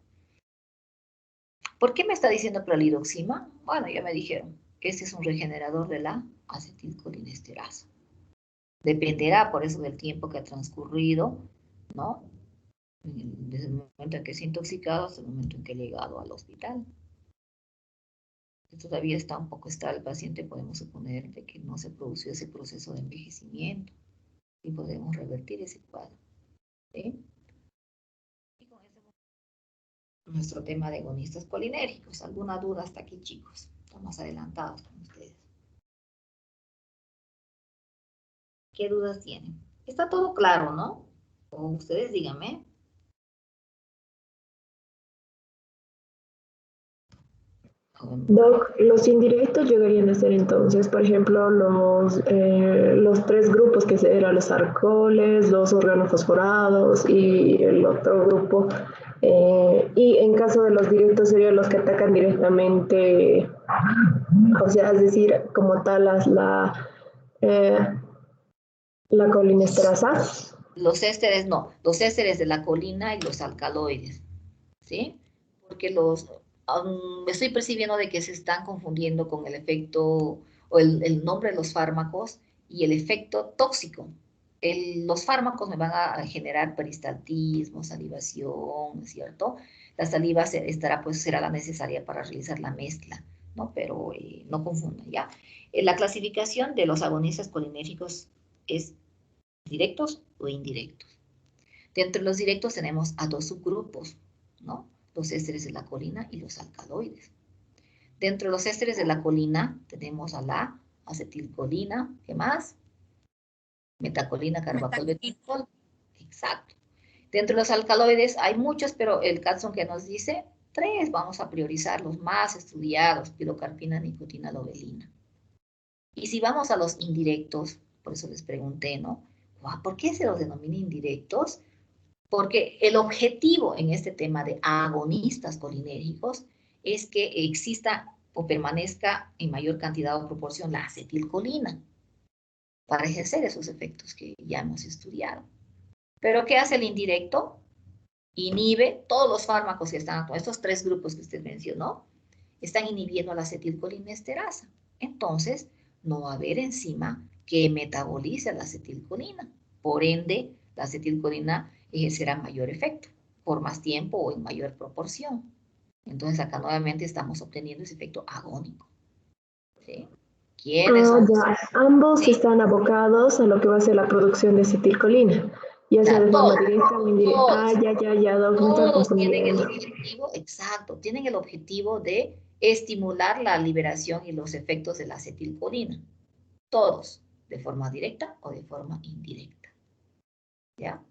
¿por qué me está diciendo pralidoxima? Bueno, ya me dijeron que este es un regenerador de la acetilcolinesterasa. Dependerá, por eso, del tiempo que ha transcurrido, ¿no? Desde el momento en que se ha intoxicado hasta el momento en que ha llegado al hospital. Si todavía está un poco estable el paciente, podemos suponer de que no se produció ese proceso de envejecimiento y podemos revertir ese cuadro. ¿Sí? Y con ese nuestro tema de agonistas colinérgicos. ¿Alguna duda hasta aquí, chicos? Estamos adelantados con ustedes. ¿Qué dudas tienen? Está todo claro, ¿no? O ustedes díganme. Doc, los indirectos llegarían a ser entonces, por ejemplo, los 3 grupos que eran los alcoholes, los organofosforados y el otro grupo. Y en caso de los directos serían los que atacan directamente, o sea, es decir, como tal la colinesterasa. Los ésteres no, los ésteres de la colina y los alcaloides, ¿sí? Porque me estoy percibiendo de que se están confundiendo con el efecto o el nombre de los fármacos y el efecto tóxico. Los fármacos me van a generar peristaltismo, salivación, ¿cierto? La saliva será la necesaria para realizar la mezcla, ¿no? Pero no confundan, ¿ya? La clasificación de los agonistas colinérgicos es directos o indirectos. Dentro de los directos tenemos a 2 subgrupos, ¿no? Los ésteres de la colina y los alcaloides. Dentro de los ésteres de la colina tenemos a la acetilcolina, ¿qué más? Metacolina, carbacol. Exacto. Dentro de los alcaloides hay muchos, pero el Catson que nos dice 3, vamos a priorizar los más estudiados: pilocarpina, nicotina, lobelina. Y si vamos a los indirectos, por eso les pregunté, ¿no? ¿Por qué se los denomina indirectos? Porque el objetivo en este tema de agonistas colinérgicos es que exista o permanezca en mayor cantidad o proporción la acetilcolina para ejercer esos efectos que ya hemos estudiado. ¿Pero qué hace el indirecto? Inhibe todos los fármacos que están, estos 3 grupos que usted mencionó, están inhibiendo la acetilcolinesterasa. Entonces, no va a haber enzima que metabolice la acetilcolina. Por ende, la acetilcolina ejercerá mayor efecto, por más tiempo o en mayor proporción. Entonces, acá nuevamente estamos obteniendo ese efecto agónico. ¿Sí? ¿Quiénes son? Ya. Ambos están abocados a lo que va a ser la producción de acetilcolina, ya sea de forma directa o indirecta. Todos tienen el objetivo, exacto, tienen el objetivo de estimular la liberación y los efectos de la acetilcolina. Todos, de forma directa o de forma indirecta. ¿Ya?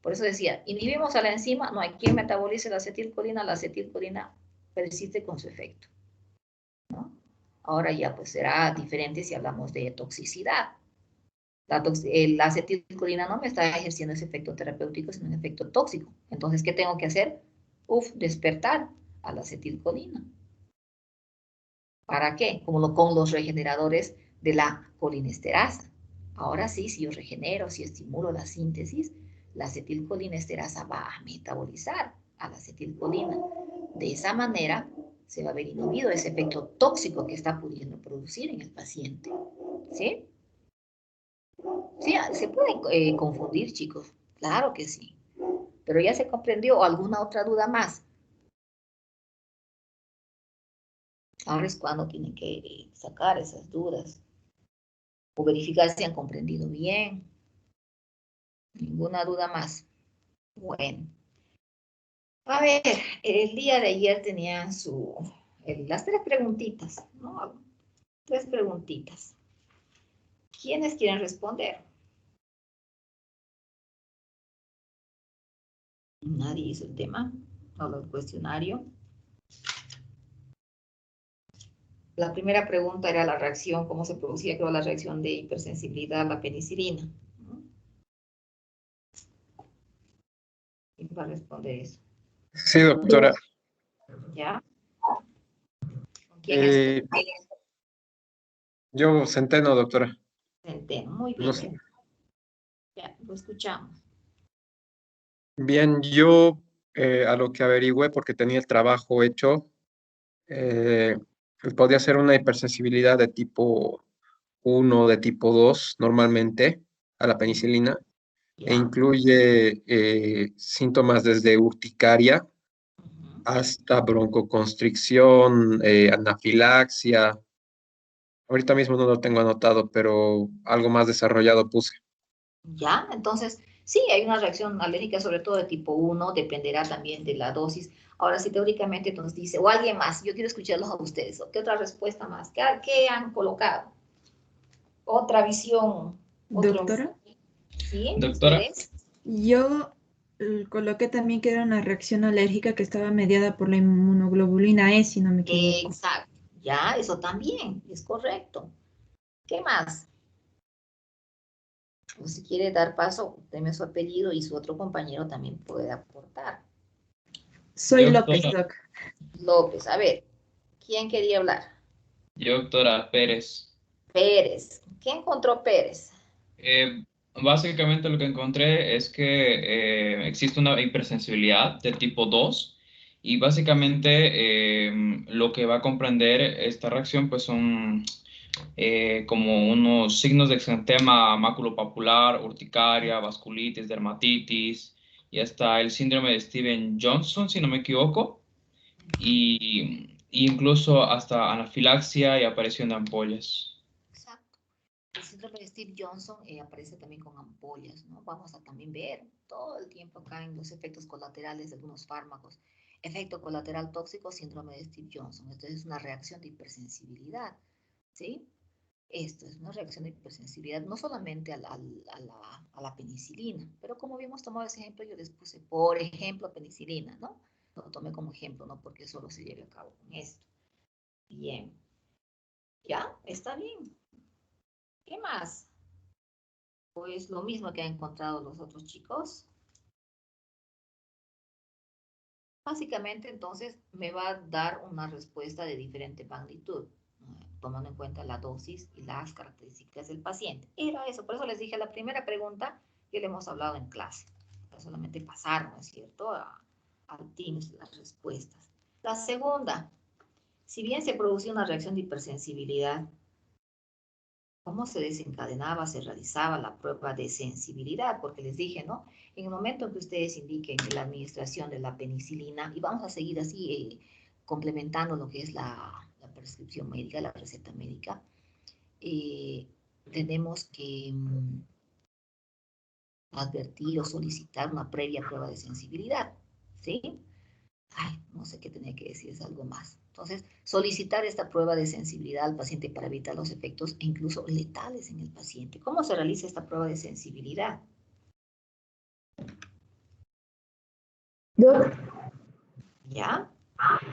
Por eso decía, inhibimos a la enzima, no hay quien metabolice la acetilcolina persiste con su efecto, ¿no? Ahora ya pues será diferente si hablamos de toxicidad. La acetilcolina no me está ejerciendo ese efecto terapéutico, sino un efecto tóxico. Entonces, ¿qué tengo que hacer? Despertar a la acetilcolina. ¿Para qué? Como con los regeneradores de la colinesterasa. Ahora sí, si yo regenero, si estimulo la síntesis, la acetilcolinesterasa va a metabolizar a la acetilcolina. De esa manera se va a ver inhibido ese efecto tóxico que está pudiendo producir en el paciente. ¿Sí? Sí, se pueden confundir, chicos. Claro que sí. Pero ya se comprendió. ¿O alguna otra duda más? Ahora es cuando tienen que sacar esas dudas. O verificar si han comprendido bien. Ninguna duda más. Bueno. A ver, el día de ayer tenían las 3 preguntitas, ¿no? 3 preguntitas. ¿Quiénes quieren responder? Nadie hizo el tema, solo el cuestionario. La primera pregunta era la reacción, cómo se producía, creo, la reacción de hipersensibilidad a la penicilina. ¿Quién va a responder eso? Sí, doctora. ¿Ya? ¿Con quién es? Yo Centeno, doctora. Centeno, muy bien. No sé. Ya, lo escuchamos. Bien, yo a lo que averigüé, porque tenía el trabajo hecho, podía ser una hipersensibilidad de tipo 1, de tipo 2, normalmente, a la penicilina, e incluye síntomas desde urticaria hasta broncoconstricción, anafilaxia. Ahorita mismo no lo tengo anotado, pero algo más desarrollado puse. ¿Ya? Entonces, sí, hay una reacción alérgica, sobre todo de tipo 1, dependerá también de la dosis. Ahora, si teóricamente nos dice, o alguien más, yo quiero escucharlos a ustedes, ¿qué otra respuesta más? ¿Qué han colocado? Otra visión. Doctora. ¿Sí? Doctora. ¿Ustedes? Yo coloqué también que era una reacción alérgica que estaba mediada por la inmunoglobulina E, si no me equivoco. Exacto. Ya, eso también es correcto. ¿Qué más? O si quiere dar paso, deme su apellido y su otro compañero también puede aportar. Soy López, doc. López, a ver, ¿quién quería hablar? Yo, doctora Pérez. Pérez. ¿Qué encontró Pérez? Básicamente lo que encontré es que existe una hipersensibilidad de tipo 2 y básicamente lo que va a comprender esta reacción pues son como unos signos de exantema maculopapular, urticaria, vasculitis, dermatitis y hasta el síndrome de Steven-Johnson, si no me equivoco, y incluso hasta anafilaxia y aparición de ampollas. Exacto. El síndrome de Steve Johnson aparece también con ampollas, ¿no? Vamos a también ver todo el tiempo acá en los efectos colaterales de algunos fármacos. Efecto colateral tóxico, síndrome de Steve Johnson. Esto es una reacción de hipersensibilidad, ¿sí? Esto es una reacción de hipersensibilidad, no solamente a la penicilina, pero como habíamos tomado ese ejemplo, yo les puse, por ejemplo, penicilina, ¿no? Lo tomé como ejemplo, no porque solo se lleve a cabo con esto. Bien. ¿Ya? Está bien. ¿Qué más? Pues lo mismo que han encontrado los otros chicos. Básicamente, entonces, me va a dar una respuesta de diferente magnitud, tomando en cuenta la dosis y las características del paciente. Era eso, por eso les dije la primera pregunta que le hemos hablado en clase. Para solamente pasar, ¿no es cierto?, al Teams las respuestas. La segunda, si bien se producía una reacción de hipersensibilidad, ¿cómo se desencadenaba, se realizaba la prueba de sensibilidad? Porque les dije, ¿no? En el momento en que ustedes indiquen la administración de la penicilina, y vamos a seguir así complementando lo que es la prescripción médica, la receta médica, tenemos que advertir o solicitar una previa prueba de sensibilidad, ¿sí? Ay, no sé qué tenía que decir, es algo más. Entonces, solicitar esta prueba de sensibilidad al paciente para evitar los efectos e incluso letales en el paciente. ¿Cómo se realiza esta prueba de sensibilidad? Doc, ¿Ya?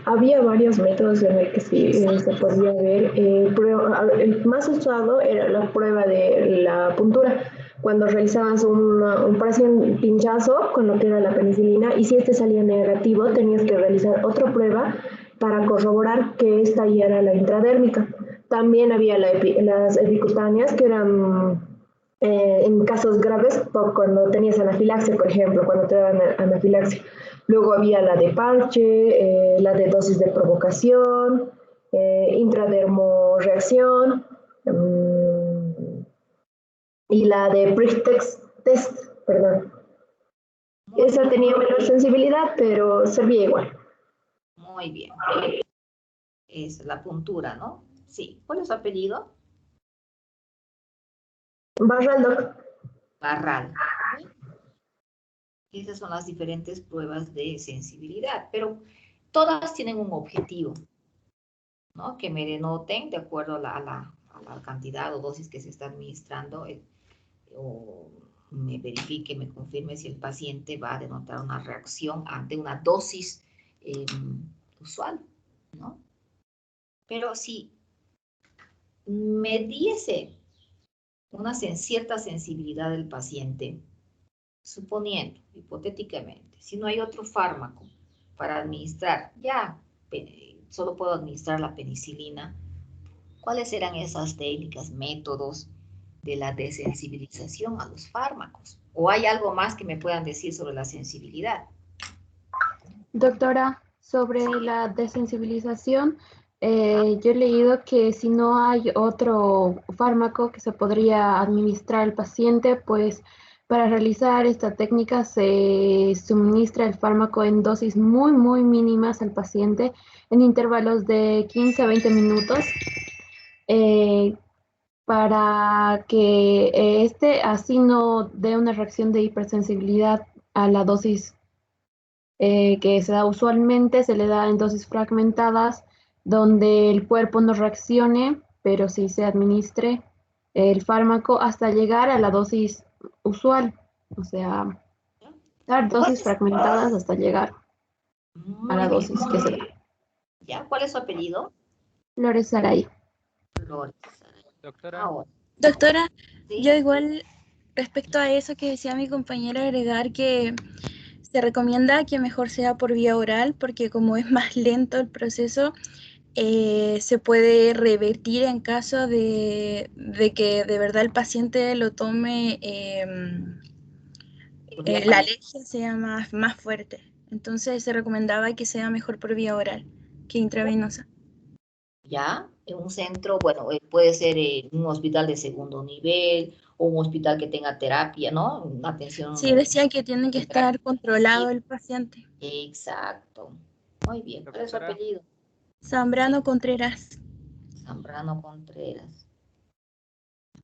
había varios métodos en los que se podía ver, pero el más usado era la prueba de la puntura, cuando realizabas un pinchazo con lo que era la penicilina, y si este salía negativo, tenías que realizar otra prueba para corroborar que esta ya era la intradérmica. También había las epicutáneas, que eran en casos graves, cuando tenías anafilaxia, por ejemplo, cuando te daban anafilaxia. Luego había la de parche, la de dosis de provocación, intradermoreacción, y la de pre-test test, perdón. Esa tenía menor sensibilidad, pero servía igual. Muy bien. Es la puntura, ¿no? Sí. ¿Cuál es su apellido? Barral, doc. Barral. Esas son las diferentes pruebas de sensibilidad, pero todas tienen un objetivo, ¿no? Que me denoten de acuerdo a la la cantidad o dosis que se está administrando, o me verifique, me confirme si el paciente va a denotar una reacción ante una dosis usual, ¿no? Pero si me diese una cierta sensibilidad del paciente, suponiendo, hipotéticamente, si no hay otro fármaco para administrar, ya solo puedo administrar la penicilina, ¿cuáles eran esas técnicas, métodos de la desensibilización a los fármacos? ¿O hay algo más que me puedan decir sobre la sensibilidad? Doctora, sobre la desensibilización, yo he leído que si no hay otro fármaco que se podría administrar al paciente, pues para realizar esta técnica se suministra el fármaco en dosis muy, muy mínimas al paciente en intervalos de 15 a 20 minutos para que así no dé una reacción de hipersensibilidad a la dosis que se da usualmente, se le da en dosis fragmentadas, donde el cuerpo no reaccione, pero sí se administre el fármaco hasta llegar a la dosis usual, o sea, dar dosis fragmentadas hasta llegar a la dosis que se da. ¿Ya? ¿Cuál es su apellido? Flores Saray. Flores. Doctora. Doctora, ¿Sí? yo igual respecto a eso que decía mi compañera, agregar que se recomienda que mejor sea por vía oral porque como es más lento el proceso, se puede revertir en caso de que de verdad el paciente lo tome, la alergia sea más fuerte. Entonces se recomendaba que sea mejor por vía oral que intravenosa. ¿Ya? En un centro, bueno, puede ser en un hospital de segundo nivel o un hospital que tenga terapia, ¿no? Una atención. Sí, decía que tiene que estar controlado el paciente. Exacto. Muy bien. ¿Cuál es su apellido? Zambrano Contreras. Zambrano Contreras.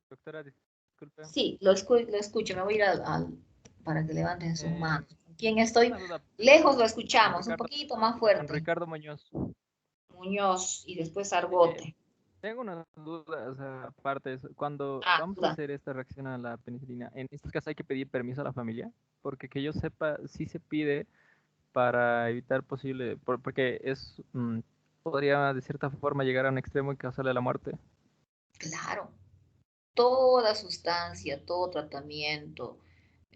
Doctora, disculpe. Sí, lo escucho. Me voy a ir para que levanten sus manos. ¿Quién estoy? Lejos lo escuchamos, un poquito más fuerte. Ricardo Muñoz. Muñoz y después Argote. Tengo una duda, o sea, aparte de eso, cuando vamos a hacer esta reacción a la penicilina, ¿en estos casos hay que pedir permiso a la familia? Porque que yo sepa, sí se pide para evitar porque podría de cierta forma llegar a un extremo y causarle la muerte. Claro. Toda sustancia, todo tratamiento,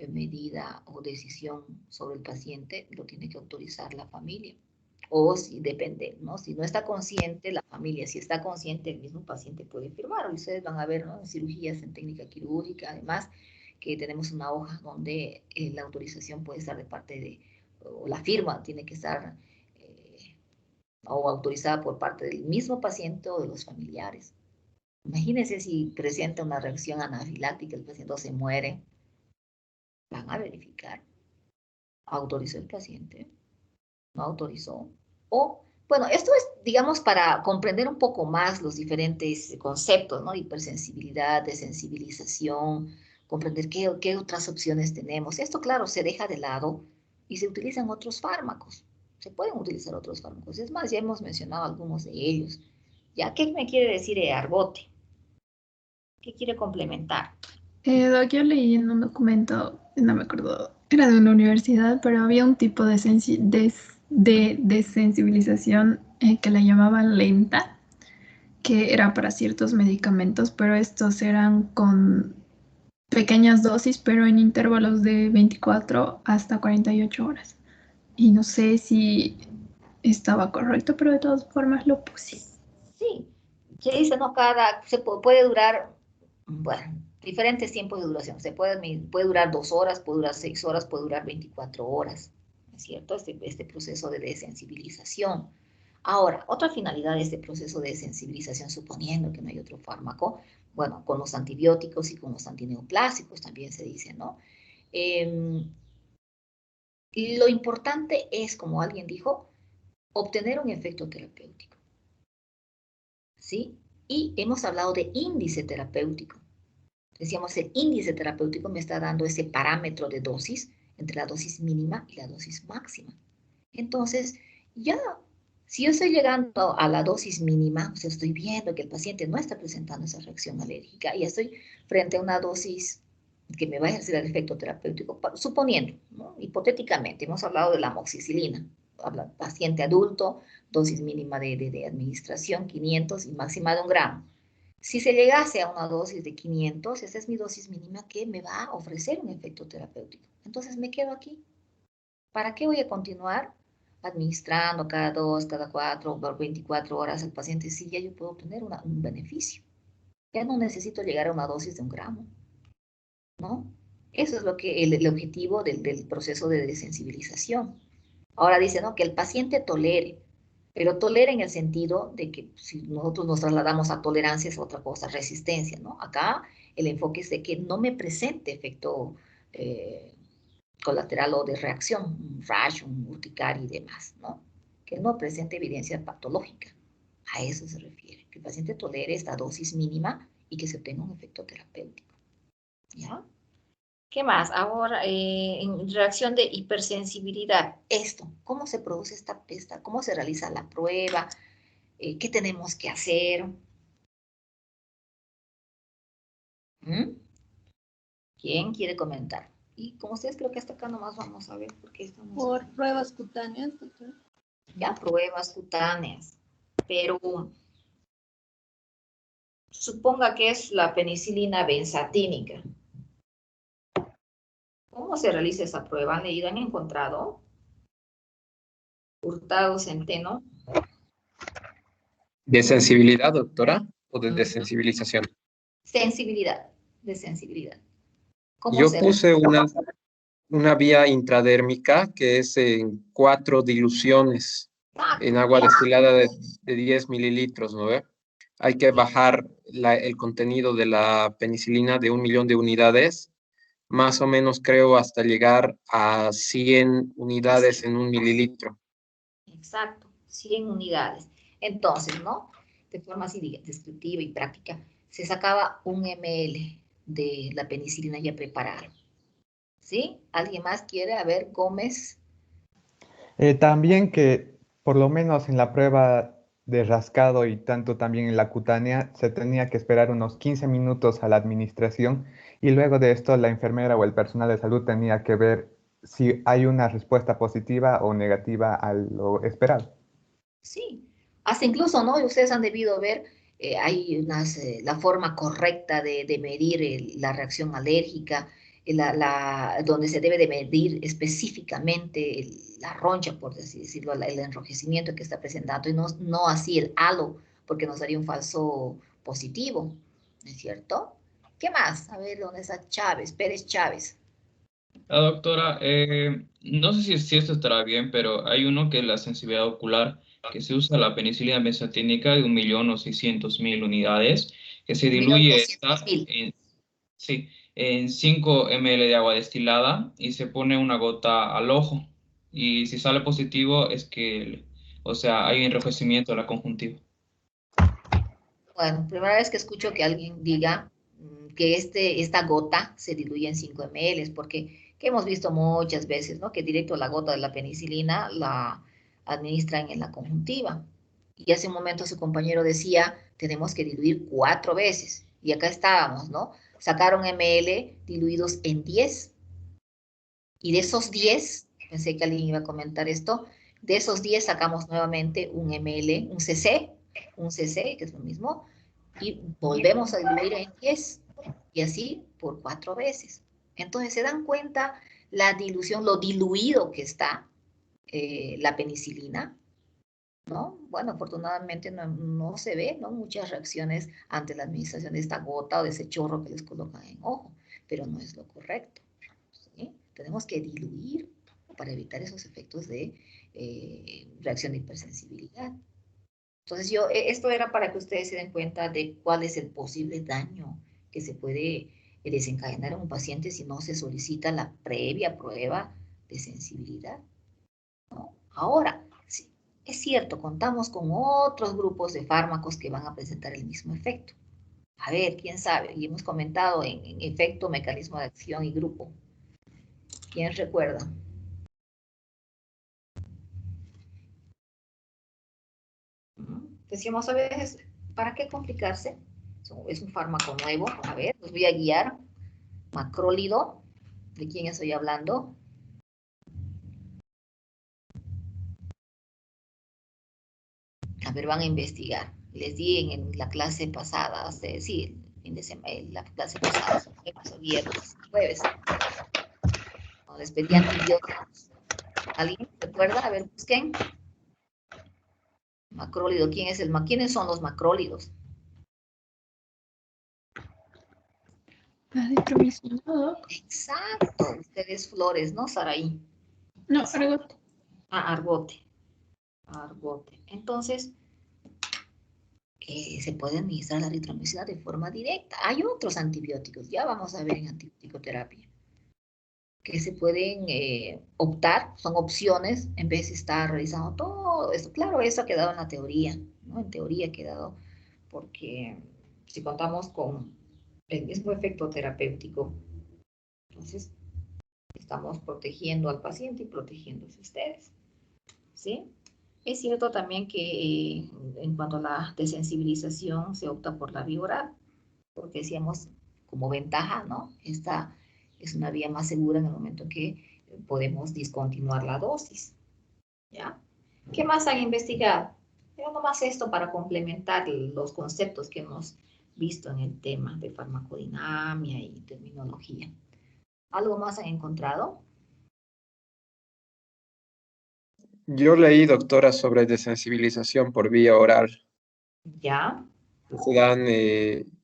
medida o decisión sobre el paciente lo tiene que autorizar la familia. O si depende, ¿no? Si no está consciente la familia, si está consciente el mismo paciente puede firmar. Hoy ustedes van a ver, ¿no? En cirugías, en técnica quirúrgica, además que tenemos una hoja donde la autorización puede estar de parte de, o la firma tiene que estar o autorizada por parte del mismo paciente o de los familiares. Imagínense si presenta una reacción anafiláctica, el paciente se muere. Van a verificar. ¿Autorizó el paciente? ¿No autorizó? O, bueno, esto es, digamos, para comprender un poco más los diferentes conceptos, ¿no? Hipersensibilidad, desensibilización, comprender qué otras opciones tenemos. Esto, claro, se deja de lado y se utilizan otros fármacos. Se pueden utilizar otros fármacos. Es más, ya hemos mencionado algunos de ellos. ¿Ya? ¿Qué me quiere decir Argote? ¿Qué quiere complementar? Yo leí en un documento, no me acuerdo, era de una universidad, pero había un tipo de desensibilización que la llamaban lenta, que era para ciertos medicamentos, pero estos eran con pequeñas dosis, pero en intervalos de 24 hasta 48 horas. Y no sé si estaba correcto, pero de todas formas lo puse. Sí, se dice, ¿no? Se puede durar, bueno, diferentes tiempos de duración. Puede durar 2 horas, puede durar 6 horas, puede durar 24 horas, ¿no es cierto? Este proceso de desensibilización. Ahora, otra finalidad de este proceso de desensibilización, suponiendo que no hay otro fármaco, bueno, con los antibióticos y con los antineoplásicos también se dice, ¿no? Lo importante es, como alguien dijo, obtener un efecto terapéutico. ¿Sí? Y hemos hablado de índice terapéutico. Decíamos, el índice terapéutico me está dando ese parámetro de dosis entre la dosis mínima y la dosis máxima. Entonces, ya Si yo estoy llegando a la dosis mínima, o sea, estoy viendo que el paciente no está presentando esa reacción alérgica y estoy frente a una dosis que me va a ejercer el efecto terapéutico, suponiendo, ¿no? Hipotéticamente, hemos hablado de la amoxicilina, paciente adulto, dosis mínima de administración, 500 y máxima de 1 gramo. Si se llegase a una dosis de 500, esa es mi dosis mínima que me va a ofrecer un efecto terapéutico. Entonces me quedo aquí. ¿Para qué voy a continuar administrando cada 2, cada 4, por 24 horas al paciente si ya yo puedo obtener un beneficio? Ya no necesito llegar a una dosis de 1 gramo, ¿no? Eso es lo que el objetivo del proceso de desensibilización. Ahora dice, ¿no? Que el paciente tolere, pero tolere en el sentido de que si nosotros nos trasladamos a tolerancia es otra cosa, resistencia, ¿no? Acá el enfoque es de que no me presente efecto colateral o de reacción, un rash, un urticaria y demás, ¿no? Que no presente evidencia patológica. A eso se refiere, que el paciente tolere esta dosis mínima y que se obtenga un efecto terapéutico. ¿Ya? ¿Qué más? Ahora, en reacción de hipersensibilidad, esto, ¿cómo se produce esta cómo se realiza la prueba? ¿Qué tenemos que hacer? ¿Quién quiere comentar? Y como ustedes creo que hasta acá nomás vamos a ver porque estamos... Por pruebas cutáneas, doctora. Ya, pruebas cutáneas. Pero suponga que es la penicilina benzatínica. ¿Cómo se realiza esa prueba? ¿Han leído? ¿Han encontrado? Hurtado Centeno. ¿De sensibilidad, doctora? ¿O de desensibilización? Sensibilidad, de sensibilidad. Yo puse una vía intradérmica que es en 4 diluciones en agua destilada de 10 mililitros, ¿no ve? Hay que bajar el contenido de la penicilina de 1 millón de unidades, más o menos creo hasta llegar a 100 unidades en 1 mililitro. Exacto, 100 unidades. Entonces, ¿no? De forma así descriptiva y práctica, se sacaba 1 ml de la penicilina ya preparada. ¿Sí? ¿Alguien más quiere? A ver, Gómez. También que por lo menos en la prueba de rascado y tanto también en la cutánea se tenía que esperar unos 15 minutos a la administración y luego de esto la enfermera o el personal de salud tenía que ver si hay una respuesta positiva o negativa a lo esperado. Sí, hasta incluso, ¿no? Ustedes han debido ver, hay la forma correcta de medir la reacción alérgica, donde se debe de medir específicamente la roncha, por así decirlo, el enrojecimiento que está presentando, y no así el halo, porque nos daría un falso positivo, ¿no es cierto? ¿Qué más? A ver, ¿dónde está Chávez? Pérez Chávez. Doctora, no sé si esto estará bien, pero hay uno que es la sensibilidad ocular, que se usa la penicilina benzatínica de 1.600.000 unidades, que se diluye en 5 ml de agua destilada y se pone una gota al ojo. Y si sale positivo es que, o sea, hay enrojecimiento de la conjuntiva. Bueno, primera vez que escucho que alguien diga que esta gota se diluye en 5 ml, porque que hemos visto muchas veces, ¿no? Que directo la gota de la penicilina la administran en la conjuntiva. Y hace un momento su compañero decía, tenemos que diluir 4 veces. Y acá estábamos, ¿no? Sacaron ml diluidos en 10. Y de esos 10, pensé que alguien iba a comentar esto, de esos 10 sacamos nuevamente un ml, un cc, que es lo mismo, y volvemos a diluir en 10, y así por 4 veces. Entonces, ¿se dan cuenta la dilución, lo diluido que está la penicilina? ¿No? Bueno, afortunadamente no se ve, ¿no? Muchas reacciones ante la administración de esta gota o de ese chorro que les colocan en ojo, pero no es lo correcto, ¿sí? Tenemos que diluir para evitar esos efectos de reacción de hipersensibilidad. Entonces esto era para que ustedes se den cuenta de cuál es el posible daño que se puede desencadenar en un paciente si no se solicita la previa prueba de sensibilidad, ¿no? Ahora, sí, es cierto, contamos con otros grupos de fármacos que van a presentar el mismo efecto. A ver, quién sabe, y hemos comentado en efecto, mecanismo de acción y grupo. ¿Quién recuerda? Decíamos a veces, ¿para qué complicarse? Es un fármaco nuevo. A ver, los voy a guiar. Macrólido. ¿De quién estoy hablando? A ver, van a investigar. Les di en la clase pasada, sí, la clase pasada, viernes, jueves. Cuando les pedí antibióticos. ¿Alguien recuerda? A ver, busquen. Macrólido, ¿quiénes son los macrólidos? Aditromicinado. Exacto, ustedes flores, ¿no, Saraí? No, argote. Ah, argote. Argote. Entonces, se puede administrar la eritromicina de forma directa. Hay otros antibióticos, ya vamos a ver en antibiótico-terapia, que se pueden optar, son opciones, en vez de estar realizando todo esto. Claro, eso ha quedado en la teoría, ¿no? En teoría ha quedado, porque si contamos con el mismo efecto terapéutico, entonces estamos protegiendo al paciente y protegiéndose ustedes, ¿sí? Es cierto también que en cuanto a la desensibilización se opta por la vía oral, porque decíamos como ventaja, ¿no? Esta es una vía más segura en el momento que podemos discontinuar la dosis, ¿ya? ¿Qué más han investigado? Pero nomás esto para complementar los conceptos que hemos visto en el tema de farmacodinamia y terminología. ¿Algo más han encontrado? Yo leí, doctora, sobre desensibilización por vía oral. ¿Ya? Se dan,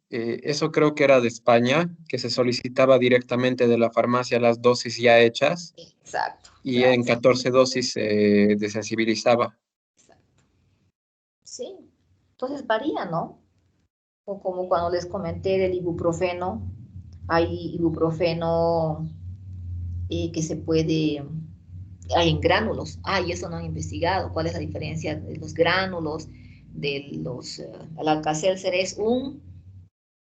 eso creo que era de España, que se solicitaba directamente de la farmacia las dosis ya hechas. Exacto. Y en 14 dosis se desensibilizaba. Sí. Entonces varía, ¿no? O como cuando les comenté del ibuprofeno, hay ibuprofeno que se puede, hay en gránulos. Y eso no han investigado. ¿Cuál es la diferencia de los gránulos, de los, el Alka-Seltzer es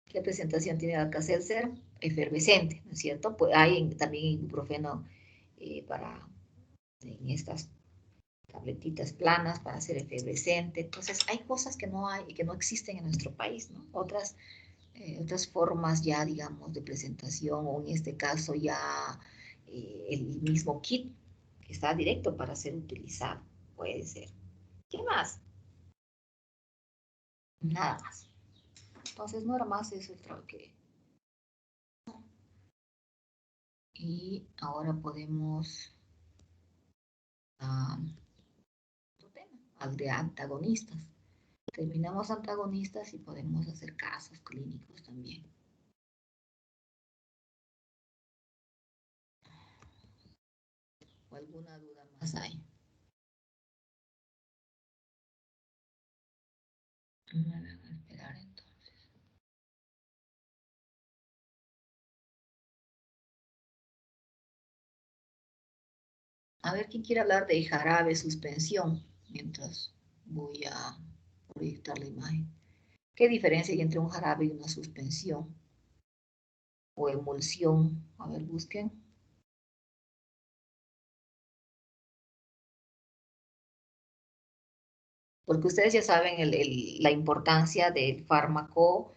¿qué presentación tiene el Alka-Seltzer? Efervescente, ¿no es cierto? Pues hay también ibuprofeno para, en estas tabletitas planas para hacer efervescente. Entonces, hay cosas que no hay y que no existen en nuestro país, ¿no? Otras formas ya, digamos, de presentación, o en este caso ya el mismo kit que está directo para ser utilizado. Puede ser. ¿Qué más? Nada más. Entonces, no era más eso el trabajo que... Y ahora podemos... de antagonistas. Terminamos antagonistas y podemos hacer casos clínicos también. ¿O alguna duda más hay? Me van a esperar entonces. A ver, ¿quién quiere hablar de jarabe suspensión? Mientras voy a proyectar la imagen. ¿Qué diferencia hay entre un jarabe y una suspensión? O emulsión. A ver, busquen. Porque ustedes ya saben la importancia del fármaco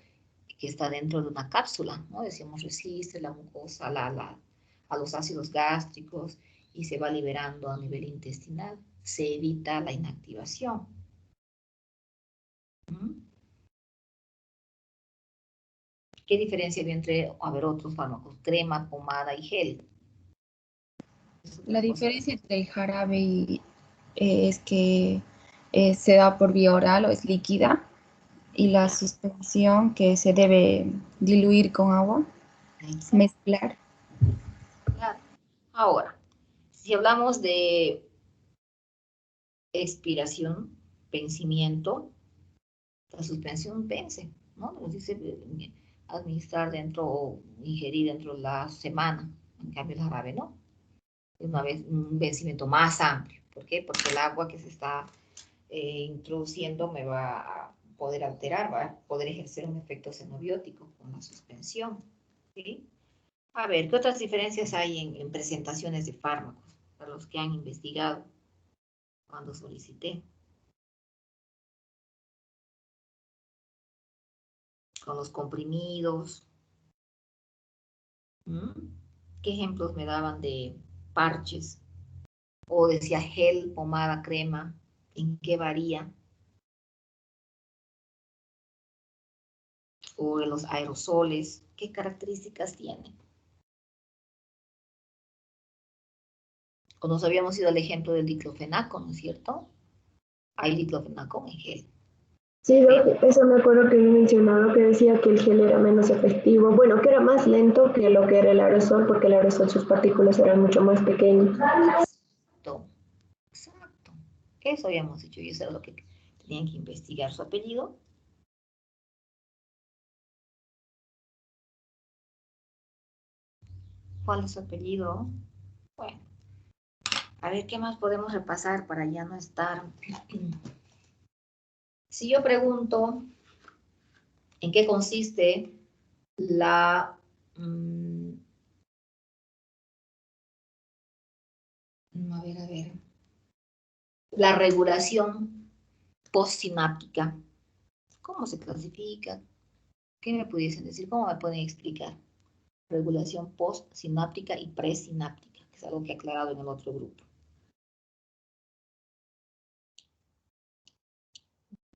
que está dentro de una cápsula, ¿no? Decíamos, resiste la mucosa a los ácidos gástricos y se va liberando a nivel intestinal. Se evita la inactivación. ¿Qué diferencia hay entre, otros fármacos? Crema, pomada y gel. La diferencia entre el jarabe es que se da por vía oral o es líquida, y la suspensión que se debe diluir con agua, mezclar. Claro. Ahora, si hablamos de expiración, vencimiento, la suspensión vence, ¿no? Nos dice administrar dentro o ingerir dentro de la semana. En cambio, el jarabe no. Es un vencimiento más amplio. ¿Por qué? Porque el agua que se está introduciendo me va a poder alterar, va a poder ejercer un efecto xenobiótico con la suspensión. ¿Sí? A ver, ¿qué otras diferencias hay en presentaciones de fármacos para los que han investigado cuando solicité? con los comprimidos. ¿Qué ejemplos me daban de parches? O decía gel, pomada, crema. ¿En qué varía? O en los aerosoles. ¿Qué características tienen? O nos habíamos ido al ejemplo del diclofenaco, ¿no es cierto? Hay diclofenaco en gel. Sí, eso me acuerdo que había mencionado, que decía que el gel era menos efectivo, bueno, que era más lento que lo que era el aerosol, porque el aerosol sus partículas eran mucho más pequeñas. Exacto, exacto. Eso habíamos dicho, y eso era lo que tenían que investigar. ¿Su apellido? ¿Cuál es su apellido? Bueno, a ver, ¿qué más podemos repasar para ya no estar? Si yo pregunto en qué consiste la... a ver. La regulación postsináptica. ¿Cómo se clasifica? ¿Qué me pudiesen decir? ¿Cómo me pueden explicar? Regulación postsináptica y presináptica, que es algo que he aclarado en el otro grupo.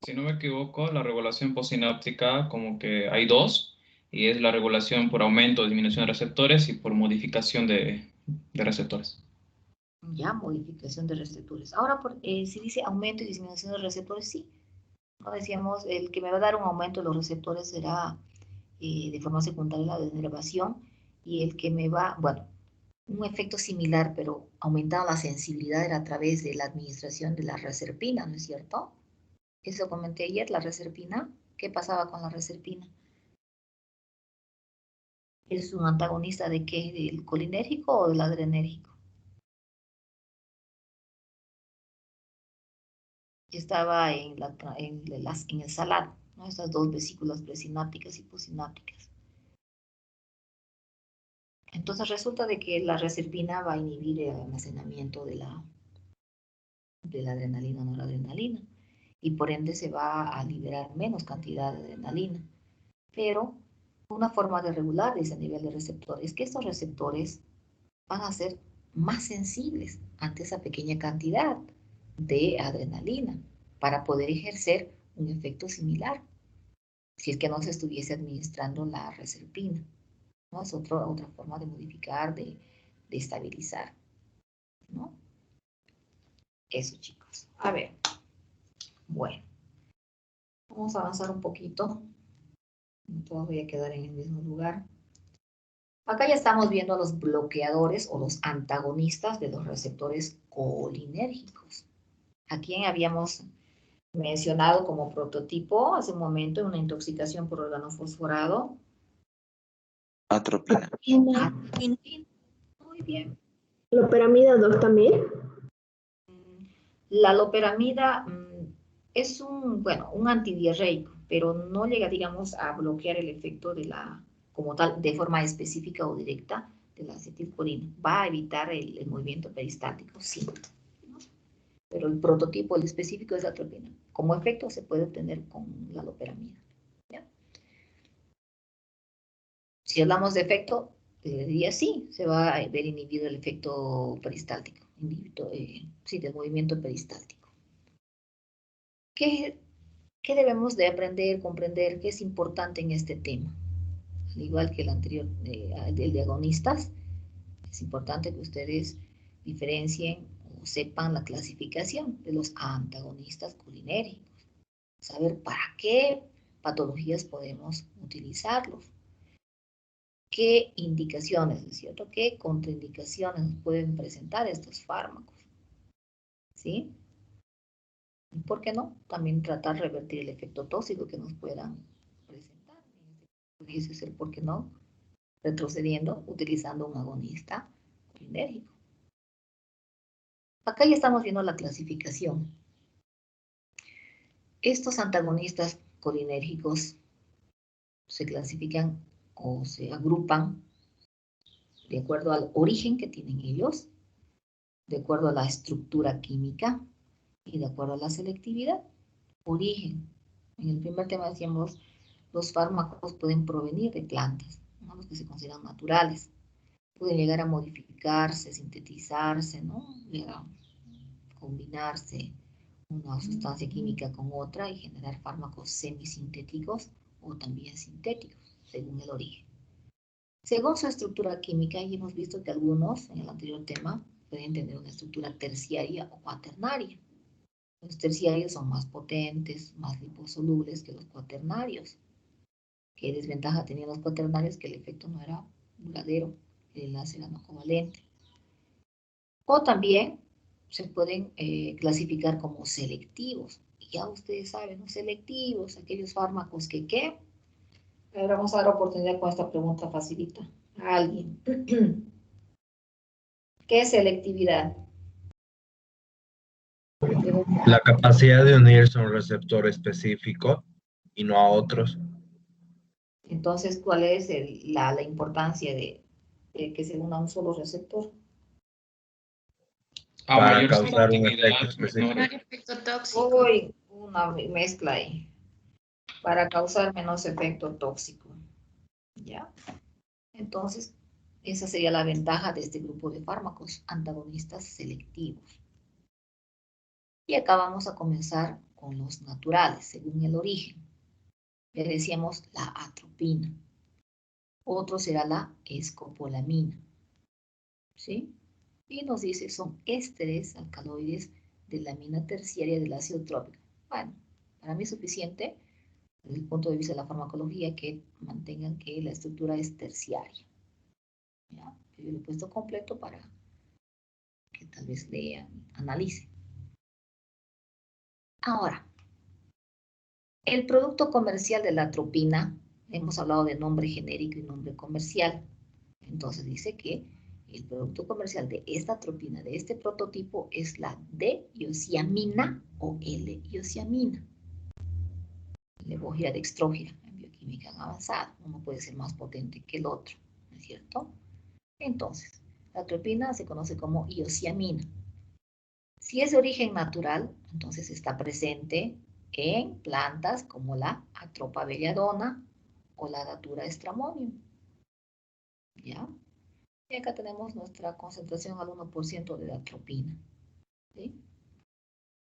Si no me equivoco, la regulación postsináptica como que hay dos, y es la regulación por aumento o disminución de receptores y por modificación de receptores. Ya, modificación de receptores. Ahora, si dice aumento y disminución de receptores, sí. ¿No? Decíamos, el que me va a dar un aumento de los receptores será de forma secundaria la denervación, y el que me va, bueno, un efecto similar, pero aumentando la sensibilidad era a través de la administración de la reserpina, ¿no es cierto? Eso comenté ayer, la reserpina. ¿Qué pasaba con la reserpina? ¿Es un antagonista de qué? ¿Del colinérgico o del adrenérgico? Estaba en el salar, ¿no? Estas dos vesículas presinápticas y postsinápticas. Entonces resulta de que la reserpina va a inhibir el almacenamiento de la adrenalina o noradrenalina, y por ende se va a liberar menos cantidad de adrenalina. Pero una forma de regular ese nivel de receptores es que estos receptores van a ser más sensibles ante esa pequeña cantidad de adrenalina para poder ejercer un efecto similar si es que no se estuviese administrando la reserpina, ¿no? Es otra forma de modificar, de estabilizar, ¿no? Eso, chicos. A ver, bueno, vamos a avanzar un poquito. No todos voy a quedar en el mismo lugar. Acá ya estamos viendo los bloqueadores o los antagonistas de los receptores colinérgicos. ¿A quién habíamos mencionado como prototipo hace un momento en una intoxicación por organofosforado? Atropina. Muy bien. ¿Loperamida 2 también? La loperamida es un antidiarreico, pero no llega, digamos, a bloquear el efecto como tal, de forma específica o directa de la acetilcolina. Va a evitar el movimiento peristáltico, sí. Pero el prototipo, el específico, es la atropina. Como efecto se puede obtener con la loperamida. ¿Ya? Si hablamos de efecto, diría sí, se va a ver inhibido el efecto peristáltico, del movimiento peristáltico. ¿Qué debemos de aprender, comprender? ¿Qué es importante en este tema? Al igual que el anterior, del de agonistas, es importante que ustedes diferencien o sepan la clasificación de los antagonistas colinérgicos. Saber para qué patologías podemos utilizarlos. ¿Qué indicaciones, ¿no es cierto? ¿Qué contraindicaciones nos pueden presentar estos fármacos? ¿Sí? ¿Y por qué no? También tratar de revertir el efecto tóxico que nos puedan presentar. Pudiese ser, ¿por qué no? Retrocediendo, utilizando un agonista colinérgico. Acá ya estamos viendo la clasificación. Estos antagonistas colinérgicos se clasifican o se agrupan de acuerdo al origen que tienen ellos, de acuerdo a la estructura química y de acuerdo a la selectividad. Origen. En el primer tema decíamos los fármacos pueden provenir de plantas, ¿no? Los que se consideran naturales. Pueden llegar a modificarse, sintetizarse, ¿no? Llegar a combinarse una sustancia química con otra y generar fármacos semisintéticos o también sintéticos, según el origen. Según su estructura química, ya hemos visto que algunos, en el anterior tema, pueden tener una estructura terciaria o cuaternaria. Los terciarios son más potentes, más liposolubles que los cuaternarios. ¿Qué desventaja tenían los cuaternarios? Que el efecto no era duradero, el enlace era no covalente. O también se pueden clasificar como selectivos. Y ya ustedes saben, los selectivos, aquellos fármacos que ¿qué? Ahora vamos a dar oportunidad con esta pregunta facilita a alguien. ¿Qué es selectividad? La capacidad de unirse a un receptor específico y no a otros. Entonces, ¿cuál es la importancia de que se una a un solo receptor? Para causar un efecto específico. Efecto tóxico. Uy, una mezcla ahí. Para causar menos efecto tóxico. ¿Ya? Entonces, esa sería la ventaja de este grupo de fármacos antagonistas selectivos. Y acá vamos a comenzar con los naturales, según el origen. Le decíamos la atropina. Otro será la escopolamina. ¿Sí? Y nos dice, son ésteres alcaloides de la amina terciaria del ácido trópico. Bueno, para mí es suficiente, desde el punto de vista de la farmacología, que mantengan que la estructura es terciaria. ¿Ya? Yo lo he puesto completo para que tal vez lean, analicen. Ahora, el producto comercial de la atropina, hemos hablado de nombre genérico y nombre comercial. Entonces dice que el producto comercial de esta atropina, de este prototipo, es la D-iosiamina o L-iosiamina. Levogiradextrogia en bioquímica avanzada. Uno puede ser más potente que el otro, ¿no es cierto? Entonces, la atropina se conoce como iosiamina. Si es de origen natural, entonces está presente en plantas como la Atropa belladona o la Datura stramonium. ¿Ya? Y acá tenemos nuestra concentración al 1% de atropina. ¿Sí?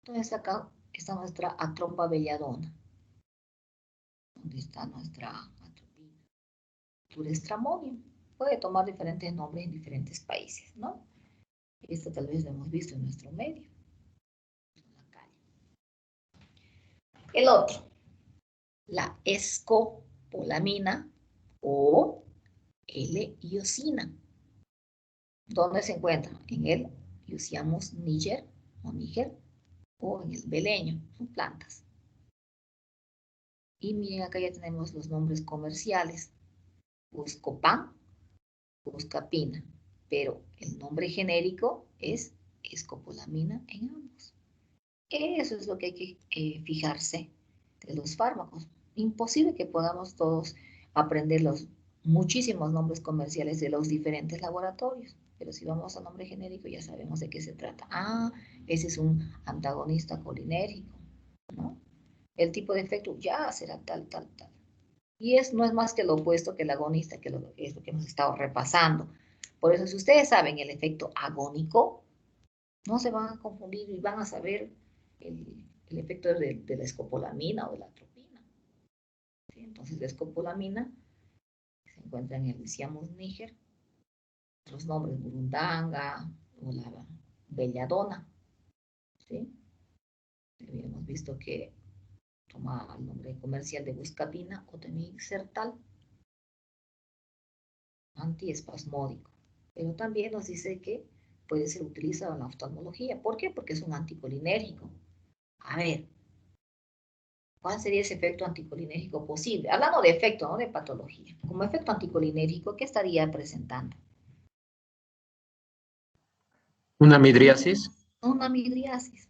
Entonces acá está nuestra Atropa belladona. ¿Dónde está nuestra atropina? Datura stramonium. Puede tomar diferentes nombres en diferentes países, ¿no? Esto tal vez lo hemos visto en nuestro medio. El otro, la escopolamina o L-iosina. ¿Dónde se encuentra? En el Iusiamus niger o Níger o en el beleño, son plantas. Y miren, acá ya tenemos los nombres comerciales. Buscopan, buscapina, pero el nombre genérico es escopolamina en ambos. Eso es lo que hay que fijarse de los fármacos. Imposible que podamos todos aprender los muchísimos nombres comerciales de los diferentes laboratorios, pero si vamos al nombre genérico ya sabemos de qué se trata. Ah, ese es un antagonista colinérgico, ¿no? El tipo de efecto ya será tal, tal, tal. Y no es más que lo opuesto que el agonista, que es lo que hemos estado repasando. Por eso, si ustedes saben el efecto agónico, no se van a confundir y van a saber el efecto de la escopolamina o de la atropina. ¿Sí? Entonces, la escopolamina se encuentra en el Iusiamus niger, otros nombres, burundanga o la belladona. ¿Sí? Hemos visto que toma el nombre comercial de buscapina o temixertal, antiespasmódico. Pero también nos dice que puede ser utilizado en la oftalmología. ¿Por qué? Porque es un anticolinérgico. A ver, ¿cuál sería ese efecto anticolinérgico posible? Hablando de efecto, no de patología. Como efecto anticolinérgico, ¿qué estaría presentando? ¿Una midriasis? Una midriasis.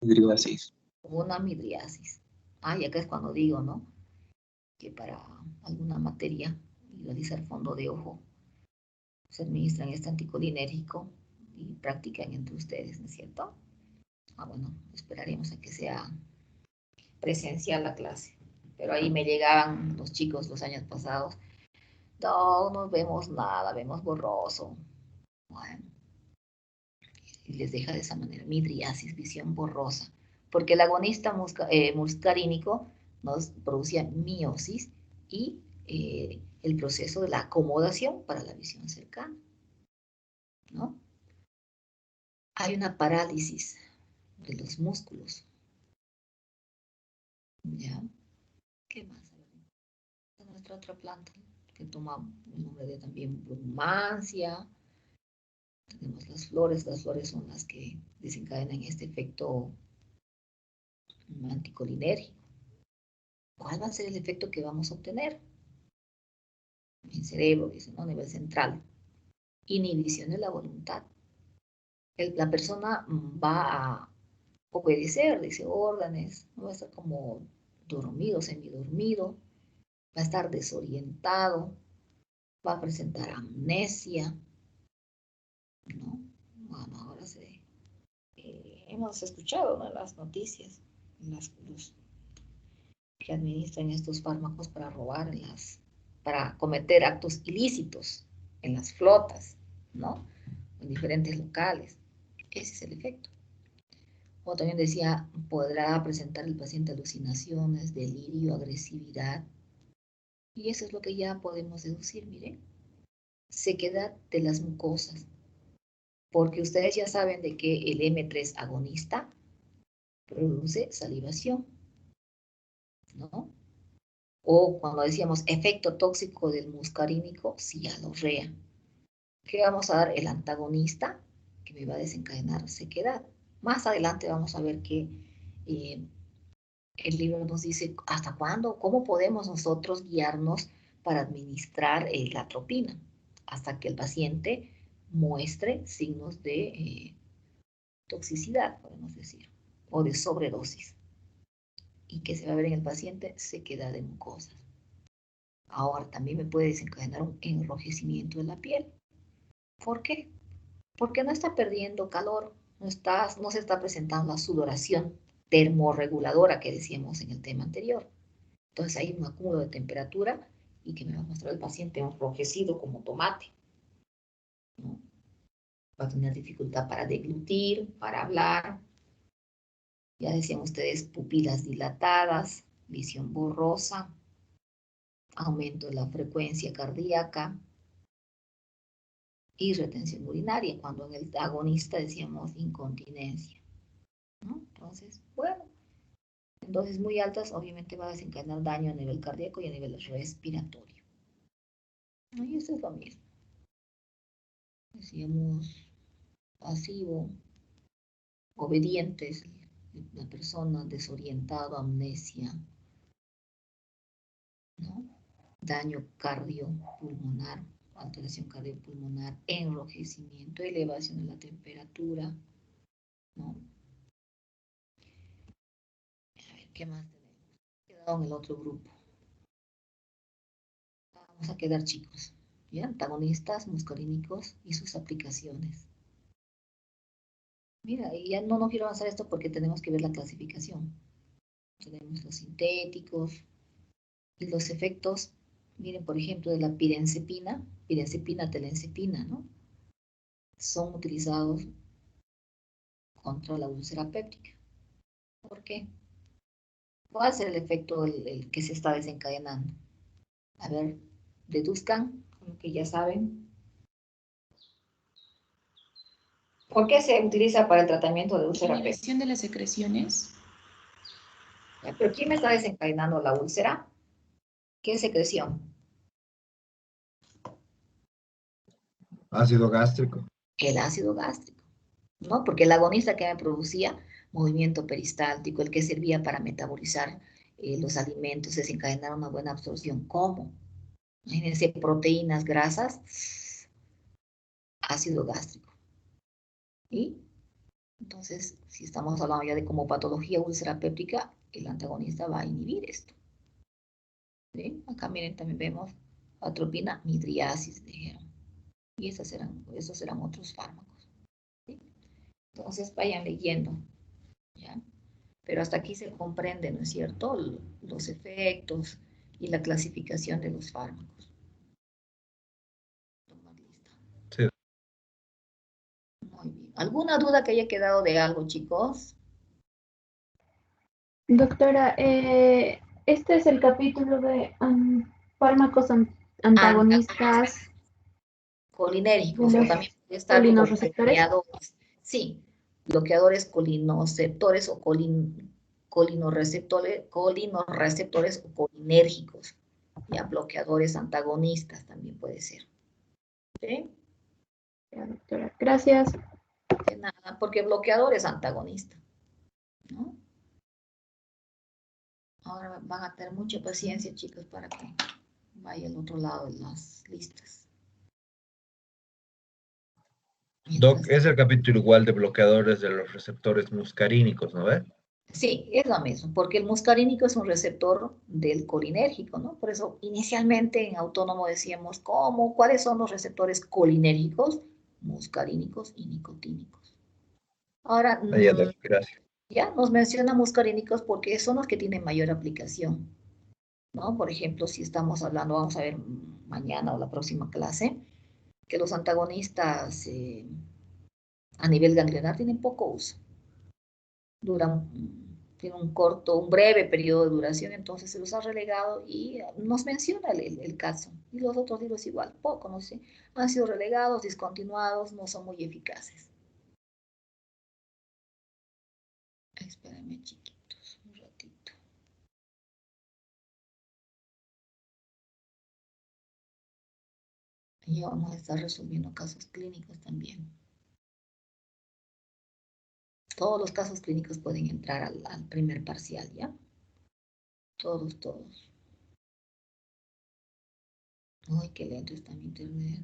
Midriasis. Una midriasis. Ah, y acá es cuando digo, ¿no? Que para alguna materia, visualizar fondo de ojo, se administran este anticolinérgico y practican entre ustedes, ¿no es cierto? Ah, bueno, esperaremos a que sea presencial la clase. Pero ahí me llegaban los chicos los años pasados. No vemos nada, vemos borroso. Bueno, y les deja de esa manera, midriasis, visión borrosa. Porque el agonista muscarínico nos producía miosis y el proceso de la acomodación para la visión cercana, ¿no? Hay una parálisis de los músculos. ¿Ya? ¿Qué más? Nuestra otra planta que toma el nombre de también brumancia. Tenemos las flores son las que desencadenan este efecto anticolinérgico. ¿Cuál va a ser el efecto que vamos a obtener? En el cerebro, dice, ¿no? A nivel central. Inhibición de la voluntad. La persona va a obedecer, dice, órdenes, no va a estar como dormido, semidormido, va a estar desorientado, va a presentar amnesia, ¿no? Bueno, ahora hemos escuchado, ¿no?, las noticias, los que administran estos fármacos para robar, para cometer actos ilícitos en las flotas, ¿no? En diferentes locales. Ese es el efecto. O también decía, podrá presentar el paciente alucinaciones, delirio, agresividad. Y eso es lo que ya podemos deducir, miren. Sequedad de las mucosas. Porque ustedes ya saben de que el M3 agonista produce salivación, ¿no? O cuando decíamos efecto tóxico del muscarínico, cialorrea. ¿Qué vamos a dar? El antagonista, que me va a desencadenar sequedad. Más adelante vamos a ver que el libro nos dice hasta cuándo, cómo podemos nosotros guiarnos para administrar la atropina, hasta que el paciente muestre signos de toxicidad, podemos decir, o de sobredosis. Y que se va a ver en el paciente sequedad de mucosas. Ahora, también me puede desencadenar un enrojecimiento de la piel. ¿Por qué? Porque no está perdiendo calor, no se está presentando la sudoración termorreguladora que decíamos en el tema anterior. Entonces hay un acúmulo de temperatura y que me va a mostrar el paciente enrojecido como tomate, ¿no? Va a tener dificultad para deglutir, para hablar. Ya decían ustedes, pupilas dilatadas, visión borrosa, aumento de la frecuencia cardíaca y retención urinaria, cuando en el agonista decíamos incontinencia, ¿no? Entonces, bueno, en dosis muy altas obviamente va a desencadenar daño a nivel cardíaco y a nivel respiratorio. Y eso es lo mismo. Decíamos pasivo, obedientes, la persona desorientado, amnesia, ¿no? Daño cardiopulmonar, alteración cardiopulmonar, enrojecimiento, elevación de la temperatura, ¿no? A ver, ¿qué más tenemos? Quedado en el otro grupo. Vamos a quedar, chicos, ¿ya? Antagonistas muscarínicos y sus aplicaciones. Mira, y ya no quiero avanzar esto porque tenemos que ver la clasificación. Tenemos los sintéticos y los efectos. Miren, por ejemplo, de la pirenzepina, telenzepina, ¿no? Son utilizados contra la úlcera péptica. ¿Por qué? ¿Cuál es el efecto el que se está desencadenando? A ver, deduzcan, como que ya saben. ¿Por qué se utiliza para el tratamiento de úlcera péptica? Inhibición de las secreciones. ¿Pero quién me está desencadenando la úlcera? ¿Qué secreción? Ácido gástrico. El ácido gástrico, ¿no? Porque el agonista que me producía movimiento peristáltico, el que servía para metabolizar los alimentos, desencadenar una buena absorción. ¿Cómo? Imagínense, proteínas, grasas, ácido gástrico. ¿Y? Entonces, si estamos hablando ya de como patología úlcera péptica, el antagonista va a inhibir esto. ¿Sí? Acá miren, también vemos atropina, midriasis, dijeron. Y esos eran otros fármacos. ¿Sí? Entonces, vayan leyendo, ¿ya? Pero hasta aquí se comprende, ¿no es cierto?, los efectos y la clasificación de los fármacos. Sí. Muy bien. ¿Alguna duda que haya quedado de algo, chicos? Doctora, este es el capítulo de fármacos antagonistas Colinérgicos, de o los también puede estar como colinorreceptores. bloqueadores. Sí, bloqueadores colinoceptores o colinorreceptores o colinérgicos. Ya, bloqueadores antagonistas también puede ser. ¿Sí? Ya, doctora, gracias. De nada, porque bloqueador es antagonista, ¿no? Ahora van a tener mucha paciencia, chicos, para que vaya al otro lado de las listas. Doc, es el capítulo igual de bloqueadores de los receptores muscarínicos, ¿no ve? Sí, es lo mismo, porque el muscarínico es un receptor del colinérgico, ¿no? Por eso inicialmente en autónomo decíamos, ¿cuáles son los receptores colinérgicos? Muscarínicos y nicotínicos. Ahora, Ahí está, gracias. ya nos menciona muscarínicos porque son los que tienen mayor aplicación, ¿no? Por ejemplo, si estamos hablando, vamos a ver mañana o la próxima clase, que los antagonistas a nivel ganglionar tienen poco uso. Tiene un breve periodo de duración, entonces se los ha relegado y nos menciona el caso. Y los otros libros igual, poco, no sé. Han sido relegados, discontinuados, no son muy eficaces. Espérenme, chiquitos, un ratito. Y vamos a estar resolviendo casos clínicos también. Todos los casos clínicos pueden entrar al primer parcial, ¿ya? Todos. Ay, qué lento está mi internet.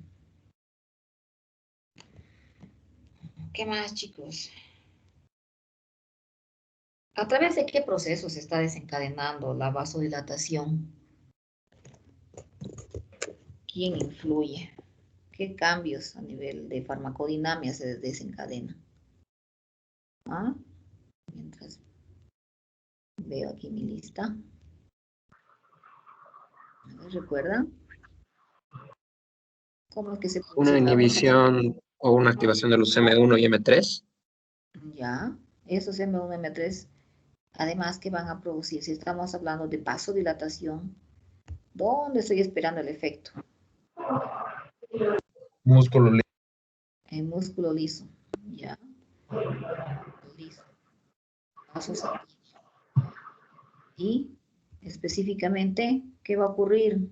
¿Qué más, chicos? ¿A través de qué proceso se está desencadenando la vasodilatación? ¿Quién influye? ¿Qué cambios a nivel de farmacodinamia se desencadena? ¿Ah? Mientras veo aquí mi lista. ¿Recuerdan? ¿Cómo es que se produce? Una inhibición o una activación de los M1 y M3. Ya, esos M1 y M3, además que van a producir, si estamos hablando de vasodilatación, ¿dónde estoy esperando el efecto? Músculo liso. En músculo liso, ya. Liso. Vaso sanguíneo. Y específicamente, ¿qué va a ocurrir?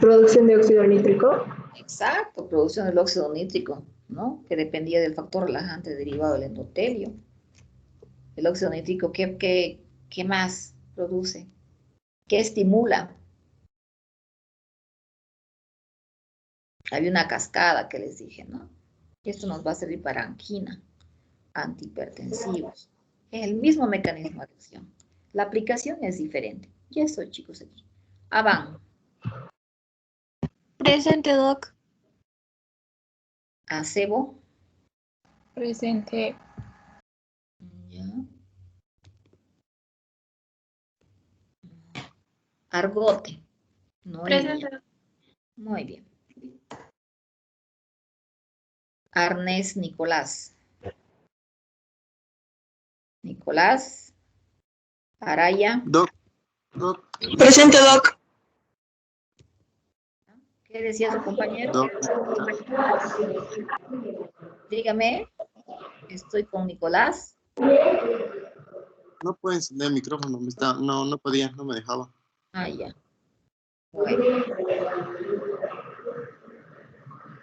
Producción de óxido nítrico. Exacto, producción del óxido nítrico, ¿no? Que dependía del factor relajante derivado del endotelio. El óxido nítrico, ¿qué más produce? ¿Qué estimula? Había una cascada que les dije, ¿no? Esto nos va a servir para angina, antihipertensivos. Es el mismo mecanismo de acción. La aplicación es diferente. Ya estoy, chicos, aquí. Avan. Presente, Doc. Acebo. Presente. Ya. Argote. Presente. Muy bien. Arnés Nicolás. Nicolás. Araya. Doc. Presente, Doc. ¿Qué decía su compañero? Doc. Dígame. Estoy con Nicolás. No puedo encender el micrófono, no podía, no me dejaba. Ah, ya. Bueno.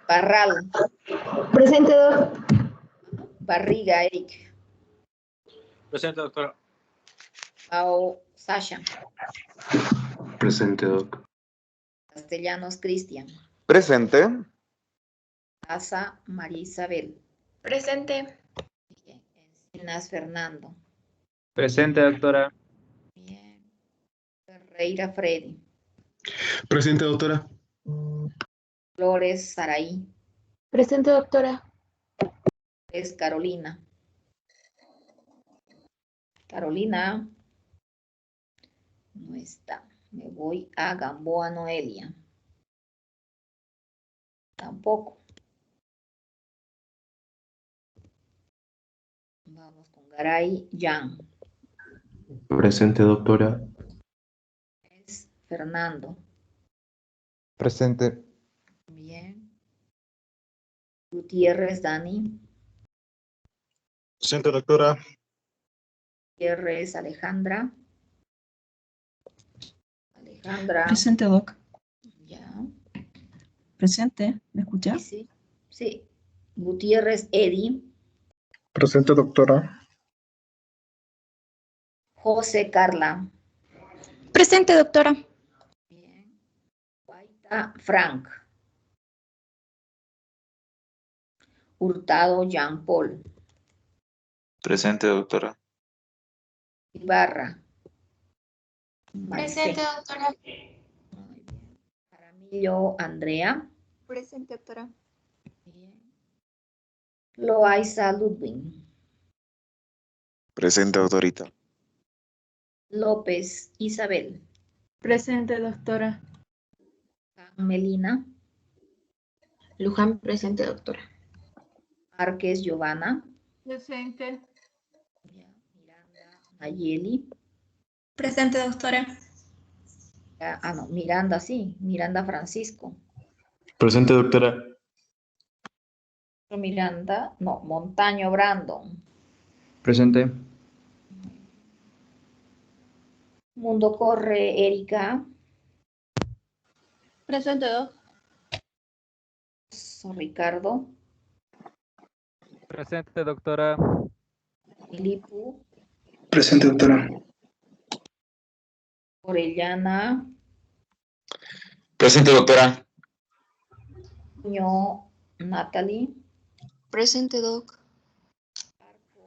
Parral. Presente, Doc. Barriga, Eric. Presente, doctora. Pao, Sasha. Presente, Doc. Castellanos, Cristian. Presente. Asa, María Isabel. Presente. Bien. Encinas, Fernando. Presente, doctora. Bien. Ferreira, Freddy. Presente, doctora. Flores, Saraí. Presente, doctora. Es Carolina. Carolina. No está. Me voy a Gamboa Noelia. Tampoco. Vamos con Garay Jan. Presente, doctora. Es Fernando. Presente. Bien. Gutiérrez Dani. Presente, doctora. Gutiérrez Alejandra. Alejandra. Presente, doc. Ya. Presente, ¿me escucha? Sí. Sí. Gutiérrez Eddie. Presente, doctora. José Carla. Presente, doctora. Bien. Guaita Frank. Hurtado Jean Paul. Presente, doctora. Ibarra. Presente, doctora. Muy bien. Jaramillo Andrea. Presente, doctora. Bien. Loaiza Ludwig. Presente, doctorita. López Isabel. Presente, doctora. Melina. Luján, presente, doctora. Márquez Giovanna. Presente. Miranda Nayeli. Presente, doctora. No, Miranda, sí. Miranda Francisco. Presente, doctora. Miranda, no, Montaño Brandon. Presente. Mundo Corre Erika. Presente, doc. Ricardo. Presente, doctora. Filipu. Presente, doctora. Orellana. Presente, doctora. Muñoz Natalie. Presente, doc.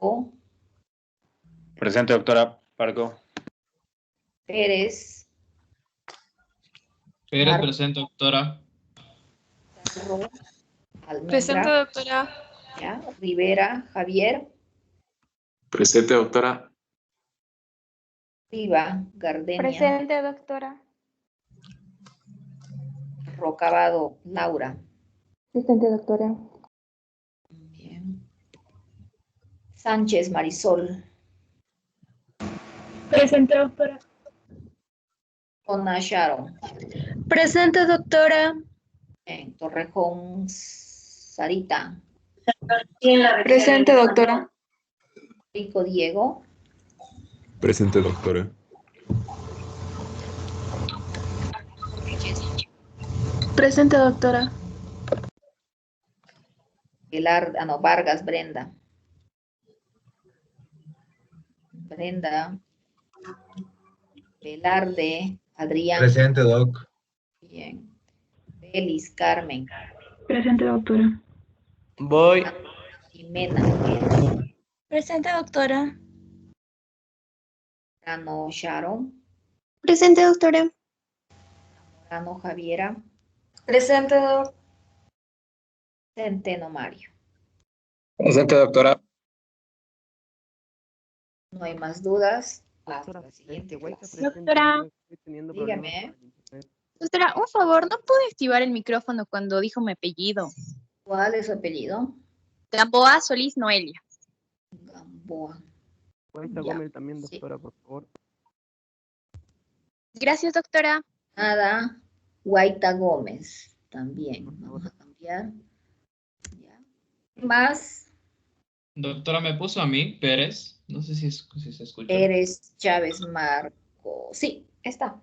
O. Presente, doctora. Parco. Pérez. Pérez, presente, doctora. Carro, Almendra. Presente, doctora. Ya. Rivera Javier. Presente, doctora. Riva Gardenia. Presente, doctora. Rocabado Laura. Presente, doctora. Bien. Sánchez Marisol. Presente, doctora. Ona Sharon. Presente, doctora. En Torrejón Sarita. Presente, doctora. Rico Diego. Presente, doctora. Presente, doctora. Vargas Brenda. Brenda. Velarde Adrián. Presente, doc. Bien. Félix Carmen. Presente, doctora. Voy. Jimena. Presente, doctora. Rano Sharon. Presente, doctora. Rano Javiera. Presente, doctora. Centeno Mario. Presente, doctora. No hay más dudas. Doctora, La siguiente clase. Doctora. Estoy teniendo Dígame. Doctora, un favor, ¿no puedo activar el micrófono cuando dijo mi apellido? ¿Cuál es su apellido? Gamboa Solís Noelia. Gamboa. Guaita Ya, Gómez también, doctora, por favor. Gracias, doctora. Nada. Guaita Gómez. También. Vamos a cambiar. Ya. Más. Doctora, me puso a mí, Pérez. No sé si se escucha. Eres Chávez Marco. Sí, está.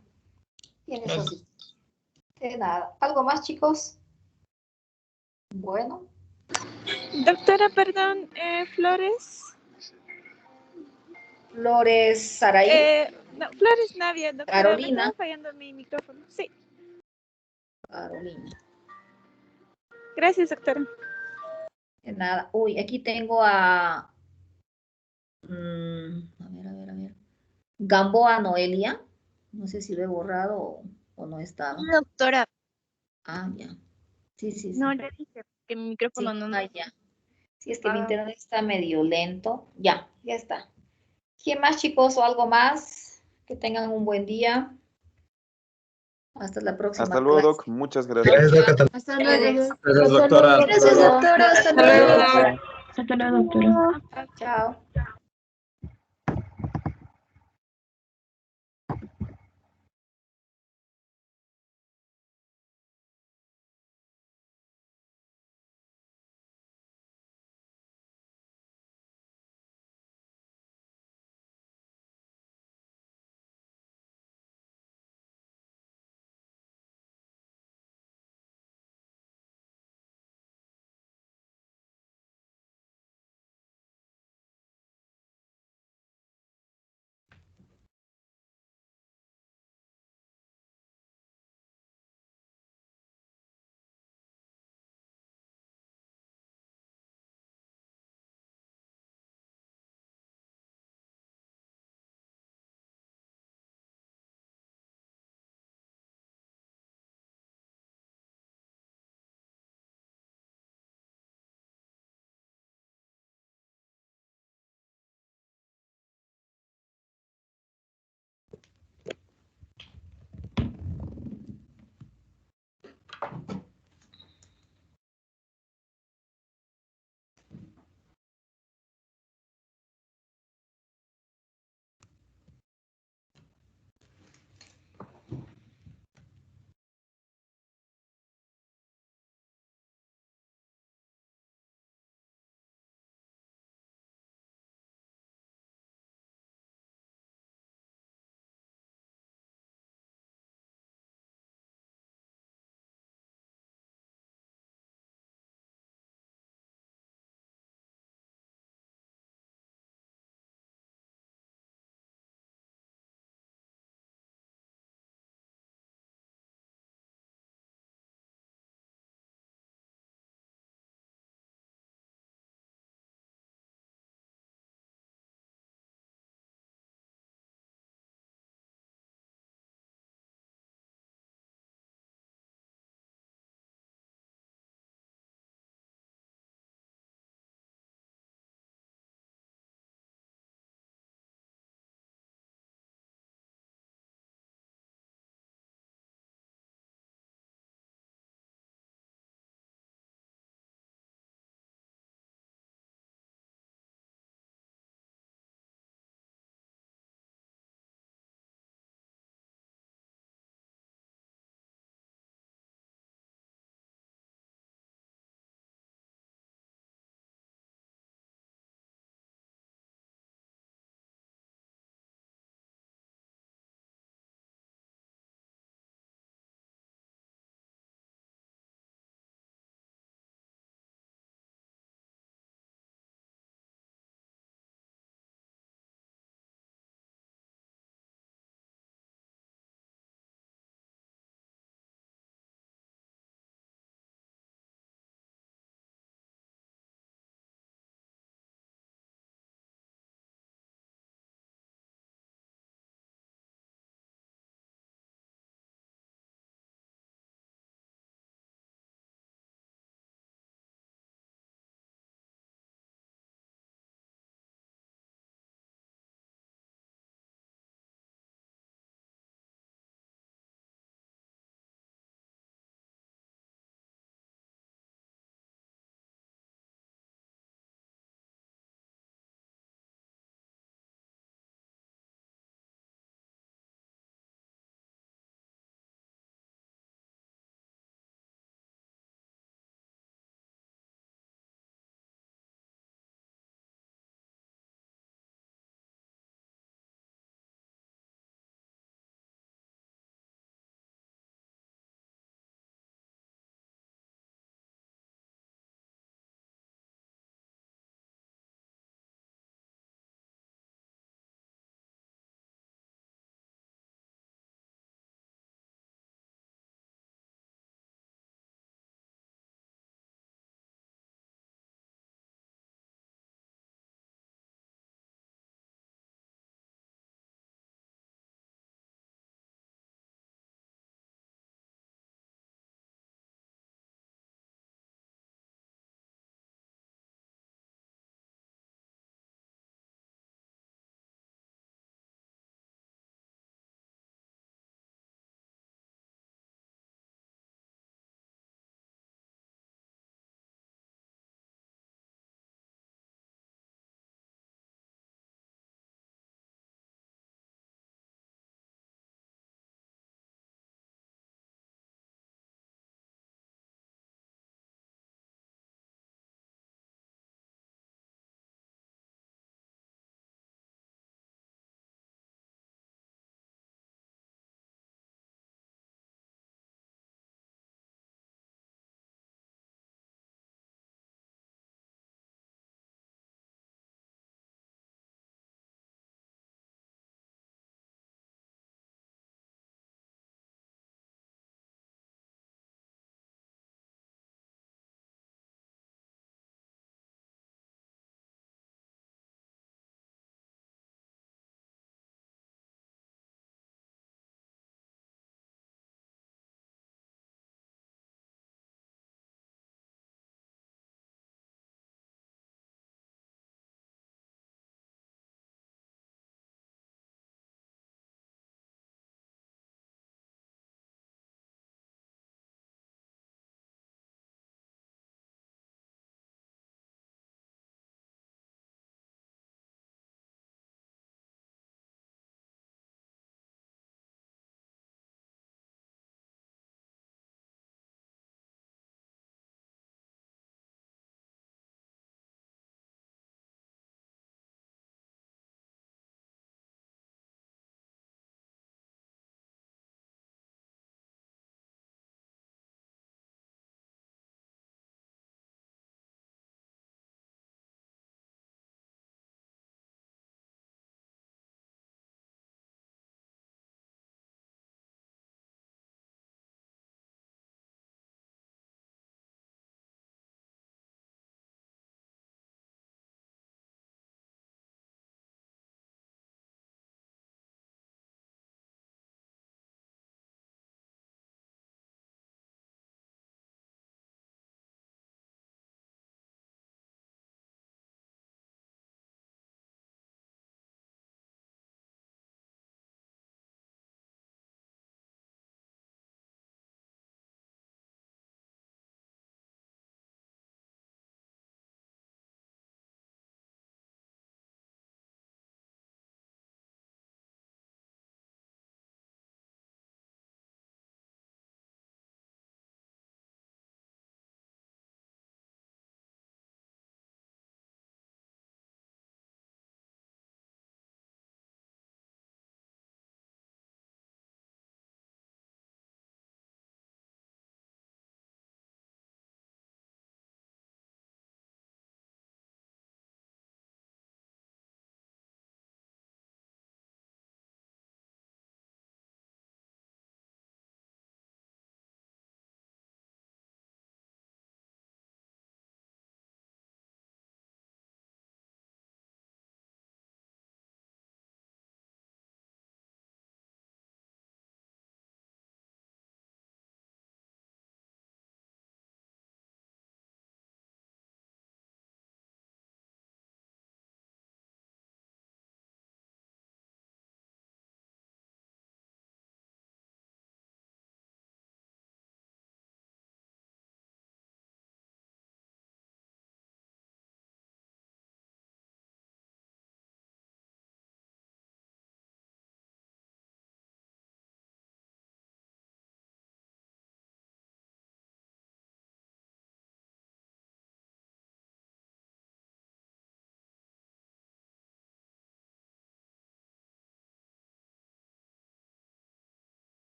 Tiene eso Gracias. sí. De nada. ¿Algo más, chicos? Bueno. Doctora, perdón, Flores. Flores Saraí. No, Flores Navia, doctora. Carolina. Me estaba fallando mi micrófono. Sí. Carolina. Gracias, doctora. De nada. Uy, aquí tengo a... a ver. Gamboa Noelia. No sé si lo he borrado o no estaba. Doctora. Ah, ya. Sí. No, le dije. Que mi micrófono Sí, no. ya. Si es que el internet está medio lento. Ya está. ¿Quién más, chicos, o algo más? Que tengan un buen día. Hasta la próxima Hasta luego, clase. Doc. Muchas gracias. Hasta luego. Gracias, doctora. Gracias, doctora. Hasta luego. Hasta luego, doctora. Chao.